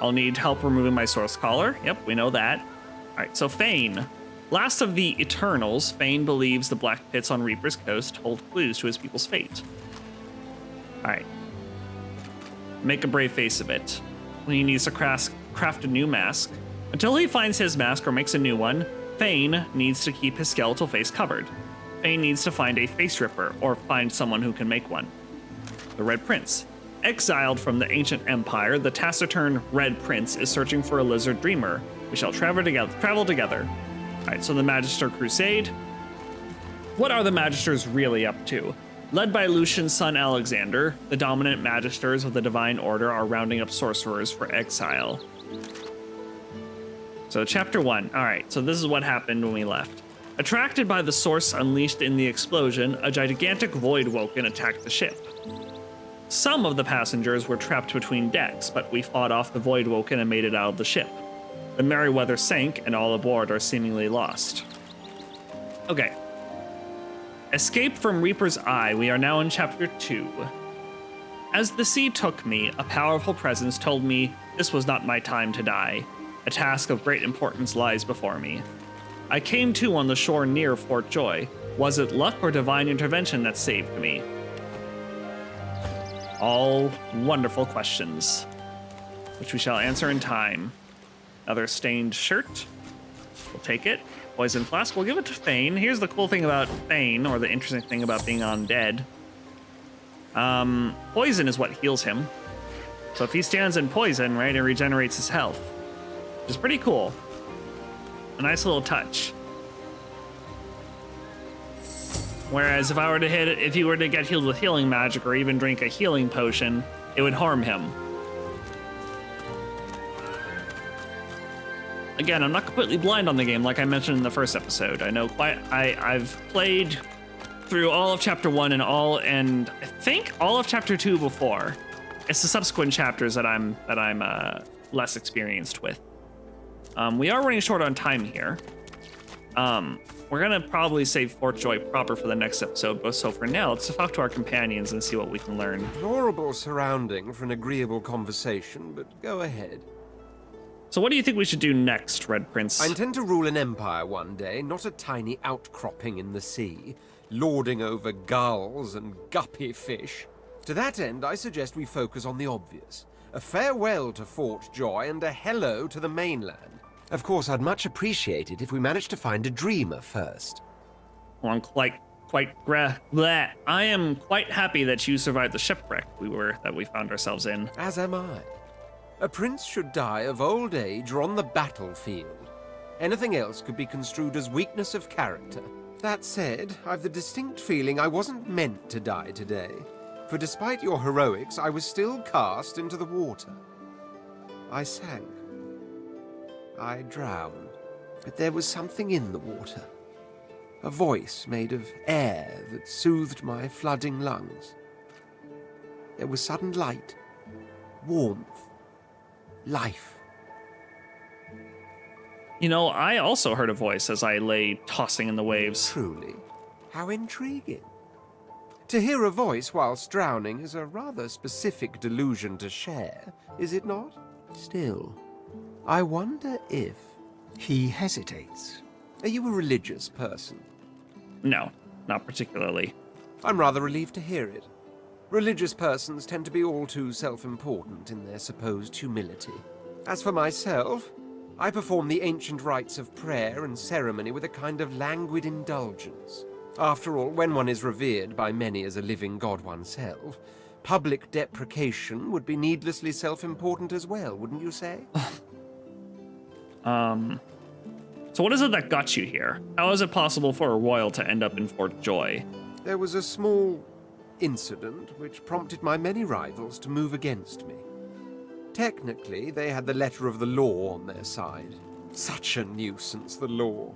I'll need help removing my source collar. Yep, we know that. Alright, so Fane. Last of the Eternals, Fane believes the black pits on Reaper's Coast hold clues to his people's fate. Alright. Make a brave face of it. He needs to craft a new mask. Until he finds his mask or makes a new one, Fane needs to keep his skeletal face covered. Fane needs to find a face ripper, or find someone who can make one. The Red Prince. Exiled from the ancient empire, the taciturn Red Prince is searching for a lizard dreamer. We shall travel together. Alright, so the Magister Crusade. What are the Magisters really up to? Led by Lucian's son Alexander, the dominant Magisters of the Divine Order are rounding up sorcerers for exile. So chapter 1. Alright, so this is what happened when we left. Attracted by the source unleashed in the explosion, a gigantic void woken attacked the ship. Some of the passengers were trapped between decks, but we fought off the void woken and made it out of the ship. The Merryweather sank, and all aboard are seemingly lost. Okay. Escape from Reaper's Eye, we are now in chapter 2. As the sea took me, a powerful presence told me this was not my time to die. A task of great importance lies before me. I came to on the shore near Fort Joy. Was it luck or divine intervention that saved me? All wonderful questions, which we shall answer in time. Another stained shirt. We'll take it. Poison flask. We'll give it to Fane. Here's the cool thing about Fane, or the interesting thing about being undead. Poison is what heals him. So if he stands in poison, right, it regenerates his health, which is pretty cool. A nice little touch. Whereas if he were to get healed with healing magic or even drink a healing potion, it would harm him. Again, I'm not completely blind on the game, like I mentioned in the first episode. I know I've played through all of chapter 1 and I think all of chapter 2 before. It's the subsequent chapters that I'm less experienced with. We are running short on time here. We're gonna probably save Fort Joy proper for the next episode, but so for now, let's talk to our companions and see what we can learn. Deplorable surrounding for an agreeable conversation, but go ahead. So what do you think we should do next, Red Prince? I intend to rule an empire one day, not a tiny outcropping in the sea, lording over gulls and guppy fish. To that end, I suggest we focus on the obvious. A farewell to Fort Joy and a hello to the mainland. Of course, I'd much appreciate it if we managed to find a dreamer first. Well, I'm bleh. I am quite happy that you survived the shipwreck we found ourselves in. As am I. A prince should die of old age or on the battlefield. Anything else could be construed as weakness of character. That said, I've the distinct feeling I wasn't meant to die today. For despite your heroics, I was still cast into the water. I sank. I drowned. But there was something in the water. A voice made of air that soothed my flooding lungs. There was sudden light, warmth, life. You know, I also heard a voice as I lay tossing in the waves. Truly? How intriguing. To hear a voice whilst drowning is a rather specific delusion to share, is it not? Still, I wonder if... He hesitates. Are you a religious person? No, not particularly. I'm rather relieved to hear it. Religious persons tend to be all too self-important in their supposed humility. As for myself, I perform the ancient rites of prayer and ceremony with a kind of languid indulgence. After all, when one is revered by many as a living god oneself, public deprecation would be needlessly self-important as well, wouldn't you say? So what is it that got you here? How is it possible for a royal to end up in Fort Joy? There was a small incident which prompted my many rivals to move against me. Technically, they had the letter of the law on their side. Such a nuisance, the law.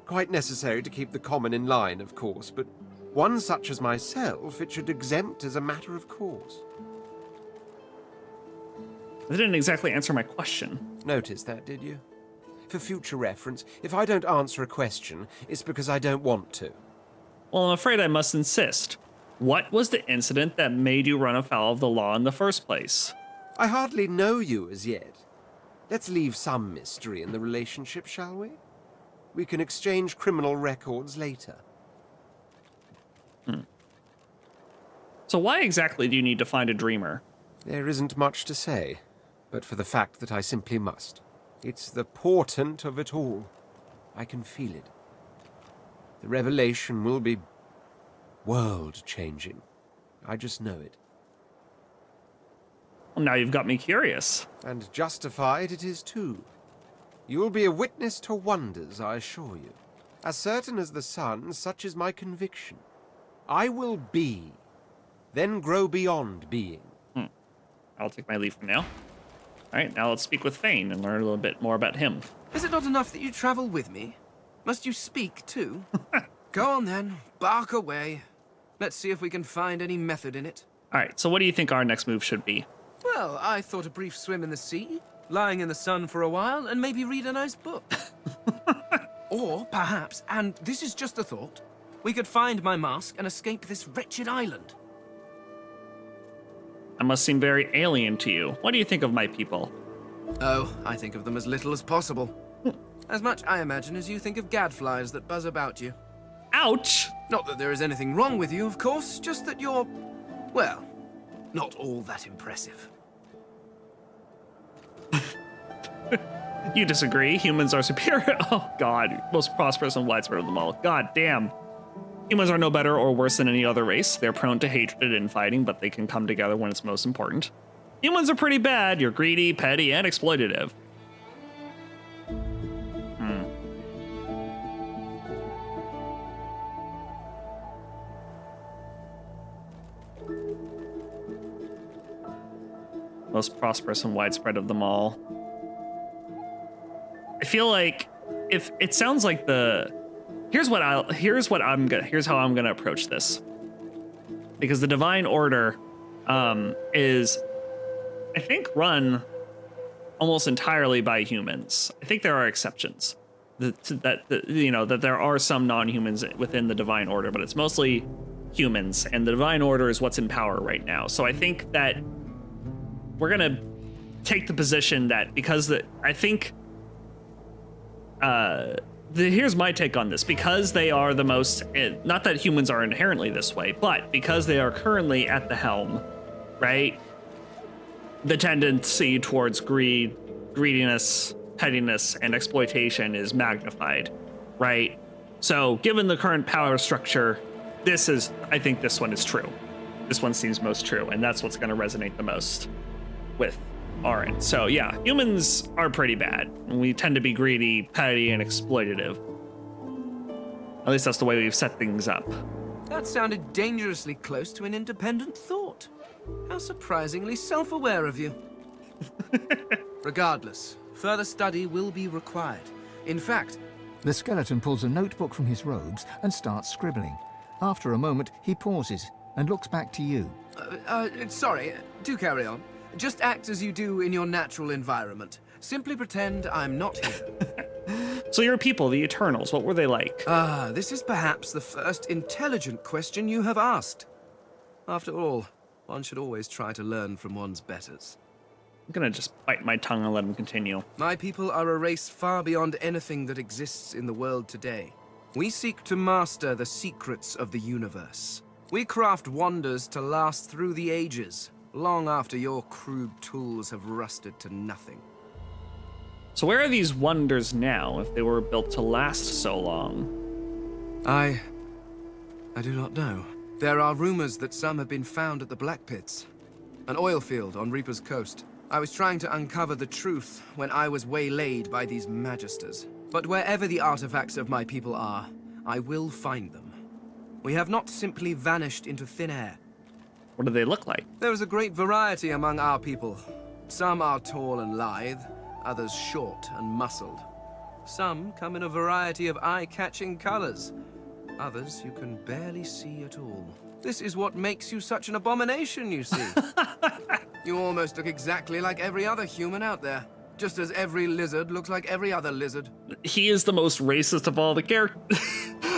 Quite necessary to keep the common in line, of course, but one such as myself it should exempt as a matter of course. That didn't exactly answer my question. Notice that, did you? For future reference, if I don't answer a question, it's because I don't want to. Well, I'm afraid I must insist. What was the incident that made you run afoul of the law in the first place? I hardly know you as yet. Let's leave some mystery in the relationship, shall we? We can exchange criminal records later. So why exactly do you need to find a dreamer? There isn't much to say, but for the fact that I simply must. It's the portent of it all. I can feel it. The revelation will be world-changing. I just know it. Well, now you've got me curious. And justified it is too. You will be a witness to wonders, I assure you. As certain as the sun, such is my conviction. I will be, then grow beyond being. I'll take my leave from now. All right, now let's speak with Fane and learn a little bit more about him. Is it not enough that you travel with me? Must you speak too? Go on then, bark away. Let's see if we can find any method in it. All right, so what do you think our next move should be? Well, I thought a brief swim in the sea, lying in the sun for a while, and maybe read a nice book. Or perhaps, and this is just a thought, we could find my mask and escape this wretched island. I must seem very alien to you. What do you think of my people? Oh, I think of them as little as possible. As much, I imagine, as you think of gadflies that buzz about you. Ouch! Not that there is anything wrong with you, of course, just that you're, well, not all that impressive. You disagree? Humans are superior. Oh, God. Most prosperous and widespread of them all. God damn. Humans are no better or worse than any other race. They're prone to hatred and fighting, but they can come together when it's most important. Humans are pretty bad. You're greedy, petty, and exploitative. Most prosperous and widespread of them all. I feel like if it sounds like here's how I'm gonna approach this. Because the Divine Order is, I think, run almost entirely by humans. I think there are exceptions. That there are some non-humans within the Divine Order, but it's mostly humans, and the Divine Order is what's in power right now. So I think that we're gonna take the position that here's my take on this. Because they are the most, not that humans are inherently this way, but because they are currently at the helm, right? The tendency towards greediness, pettiness, and exploitation is magnified, right? So given the current power structure, I think this one is true. This one seems most true, and that's what's going to resonate the most with Aryn. So yeah, humans are pretty bad. We tend to be greedy, petty, and exploitative. At least that's the way we've set things up. That sounded dangerously close to an independent thought. How surprisingly self-aware of you. Regardless, further study will be required. In fact... The skeleton pulls a notebook from his robes and starts scribbling. After a moment, he pauses and looks back to you. Sorry, do carry on. Just act as you do in your natural environment. Simply pretend I'm not here. So your people, the Eternals, what were they like? This is perhaps the first intelligent question you have asked. After all, one should always try to learn from one's betters. I'm gonna just bite my tongue and let him continue. My people are a race far beyond anything that exists in the world today. We seek to master the secrets of the universe. We craft wonders to last through the ages, long after your crude tools have rusted to nothing. So where are these wonders now, if they were built to last so long? I do not know. There are rumors that some have been found at the Black Pits, an oil field on Reaper's Coast. I was trying to uncover the truth when I was waylaid by these magisters. But wherever the artifacts of my people are, I will find them. We have not simply vanished into thin air. What do they look like? There is a great variety among our people. Some are tall and lithe, others short and muscled. Some come in a variety of eye-catching colors. Others you can barely see at all. This is what makes you such an abomination, you see. You almost look exactly like every other human out there. Just as every lizard looks like every other lizard. He is the most racist of all the characters.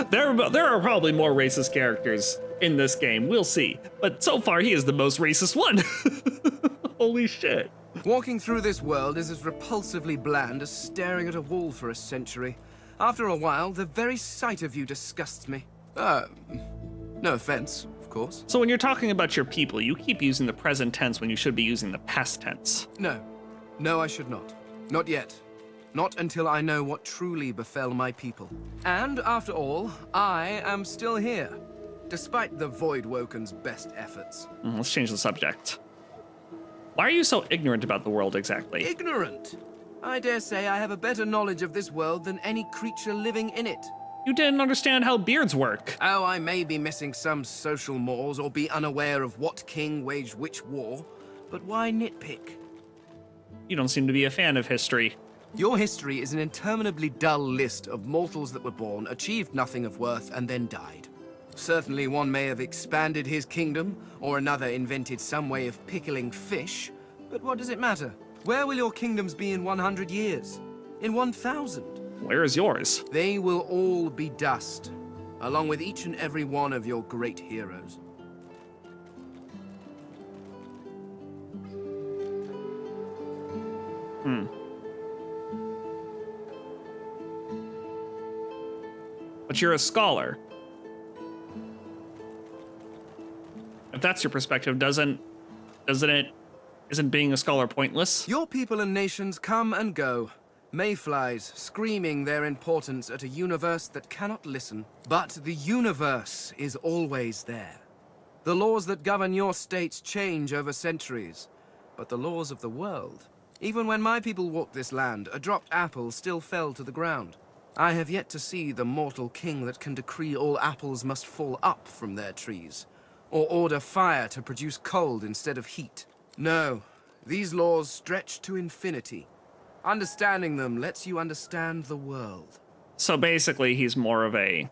There are probably more racist characters in this game. We'll see. But so far, he is the most racist one. Holy shit. Walking through this world is as repulsively bland as staring at a wall for a century. After a while, the very sight of you disgusts me. No offense, of course. So when you're talking about your people, you keep using the present tense when you should be using the past tense. No, I should not. Not yet. Not until I know what truly befell my people. And after all, I am still here, despite the Voidwoken's best efforts. Let's change the subject. Why are you so ignorant about the world exactly? Ignorant? I dare say I have a better knowledge of this world than any creature living in it. You didn't understand how beards work. Oh, I may be missing some social mores or be unaware of what king waged which war, but why nitpick? You don't seem to be a fan of history. Your history is an interminably dull list of mortals that were born, achieved nothing of worth, and then died. Certainly one may have expanded his kingdom, or another invented some way of pickling fish, but what does it matter? Where will your kingdoms be in 100 years? In 1,000? Where is yours? They will all be dust, along with each and every one of your great heroes. But you're a scholar. If that's your perspective, isn't being a scholar pointless? Your people and nations come and go. Mayflies screaming their importance at a universe that cannot listen. But the universe is always there. The laws that govern your states change over centuries. But the laws of the world... Even when my people walked this land, a dropped apple still fell to the ground. I have yet to see the mortal king that can decree all apples must fall up from their trees, or order fire to produce cold instead of heat. No, these laws stretch to infinity, Understanding them lets you understand the world. So basically, he's more of a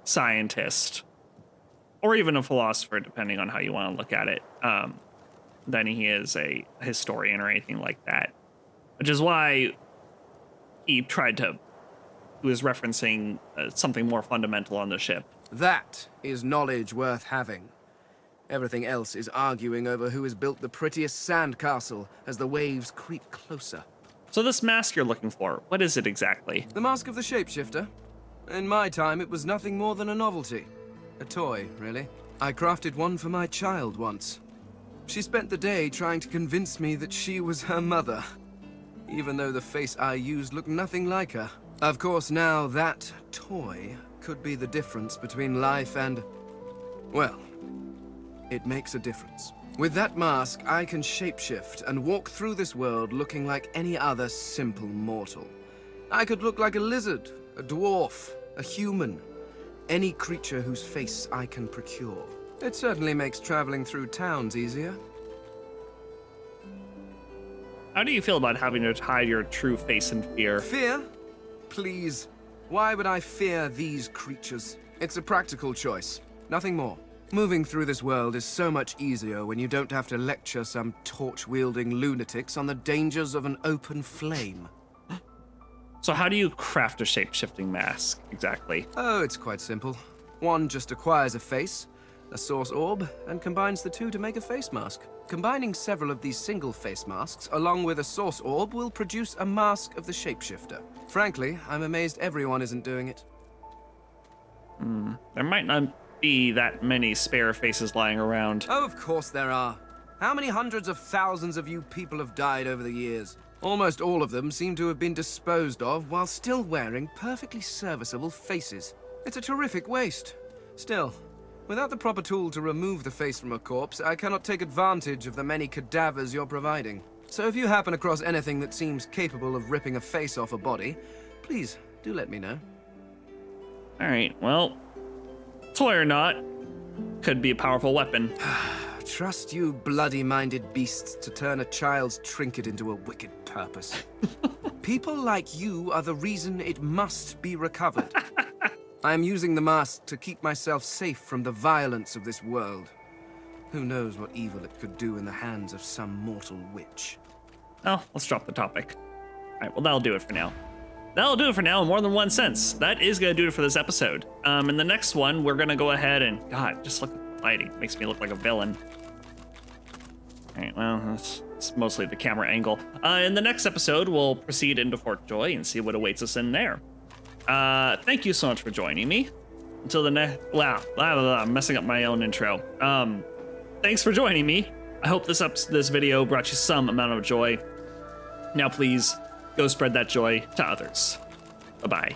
scientist, or even a philosopher, depending on how you want to look at it, than he is a historian or anything like that. Which is why he was referencing something more fundamental on the ship. That is knowledge worth having. Everything else is arguing over who has built the prettiest sandcastle as the waves creep closer. So this mask you're looking for, what is it exactly? The Mask of the Shapeshifter. In my time, it was nothing more than a novelty. A toy, really. I crafted one for my child once. She spent the day trying to convince me that she was her mother, even though the face I used looked nothing like her. Of course, now that toy could be the difference between life and... well, it makes a difference. With that mask, I can shapeshift and walk through this world looking like any other simple mortal. I could look like a lizard, a dwarf, a human, any creature whose face I can procure. It certainly makes traveling through towns easier. How do you feel about having to hide your true face in fear? Fear? Please. Why would I fear these creatures? It's a practical choice, nothing more. Moving through this world is so much easier when you don't have to lecture some torch-wielding lunatics on the dangers of an open flame. So how do you craft a shape-shifting mask, exactly? Oh, it's quite simple. One just acquires a face, a source orb, and combines the two to make a face mask. Combining several of these single face masks along with a source orb will produce a mask of the shapeshifter. Frankly, I'm amazed everyone isn't doing it. There might not be that many spare faces lying around. Oh, of course there are. How many hundreds of thousands of you people have died over the years? Almost all of them seem to have been disposed of while still wearing perfectly serviceable faces. It's a terrific waste. Still, without the proper tool to remove the face from a corpse, I cannot take advantage of the many cadavers you're providing. So if you happen across anything that seems capable of ripping a face off a body, please do let me know. All right, well, toy or not, could be a powerful weapon. Trust you bloody-minded beasts to turn a child's trinket into a wicked purpose. People like you are the reason it must be recovered. I am using the mask to keep myself safe from the violence of this world. Who knows what evil it could do in the hands of some mortal witch. Oh, let's drop the topic. All right, well, that'll do it for now. That'll do it for now in more than one sense. That is going to do it for this episode. In the next one, we're going to go ahead and... God, just look at the lighting. It makes me look like a villain. All right, well, it's mostly the camera angle. In the next episode, we'll proceed into Fort Joy and see what awaits us in there. Thank you so much for joining me. Until the next... Wow, I'm messing up my own intro. Thanks for joining me. I hope this video brought you some amount of joy. Now, please... go spread that joy to others. Bye-bye.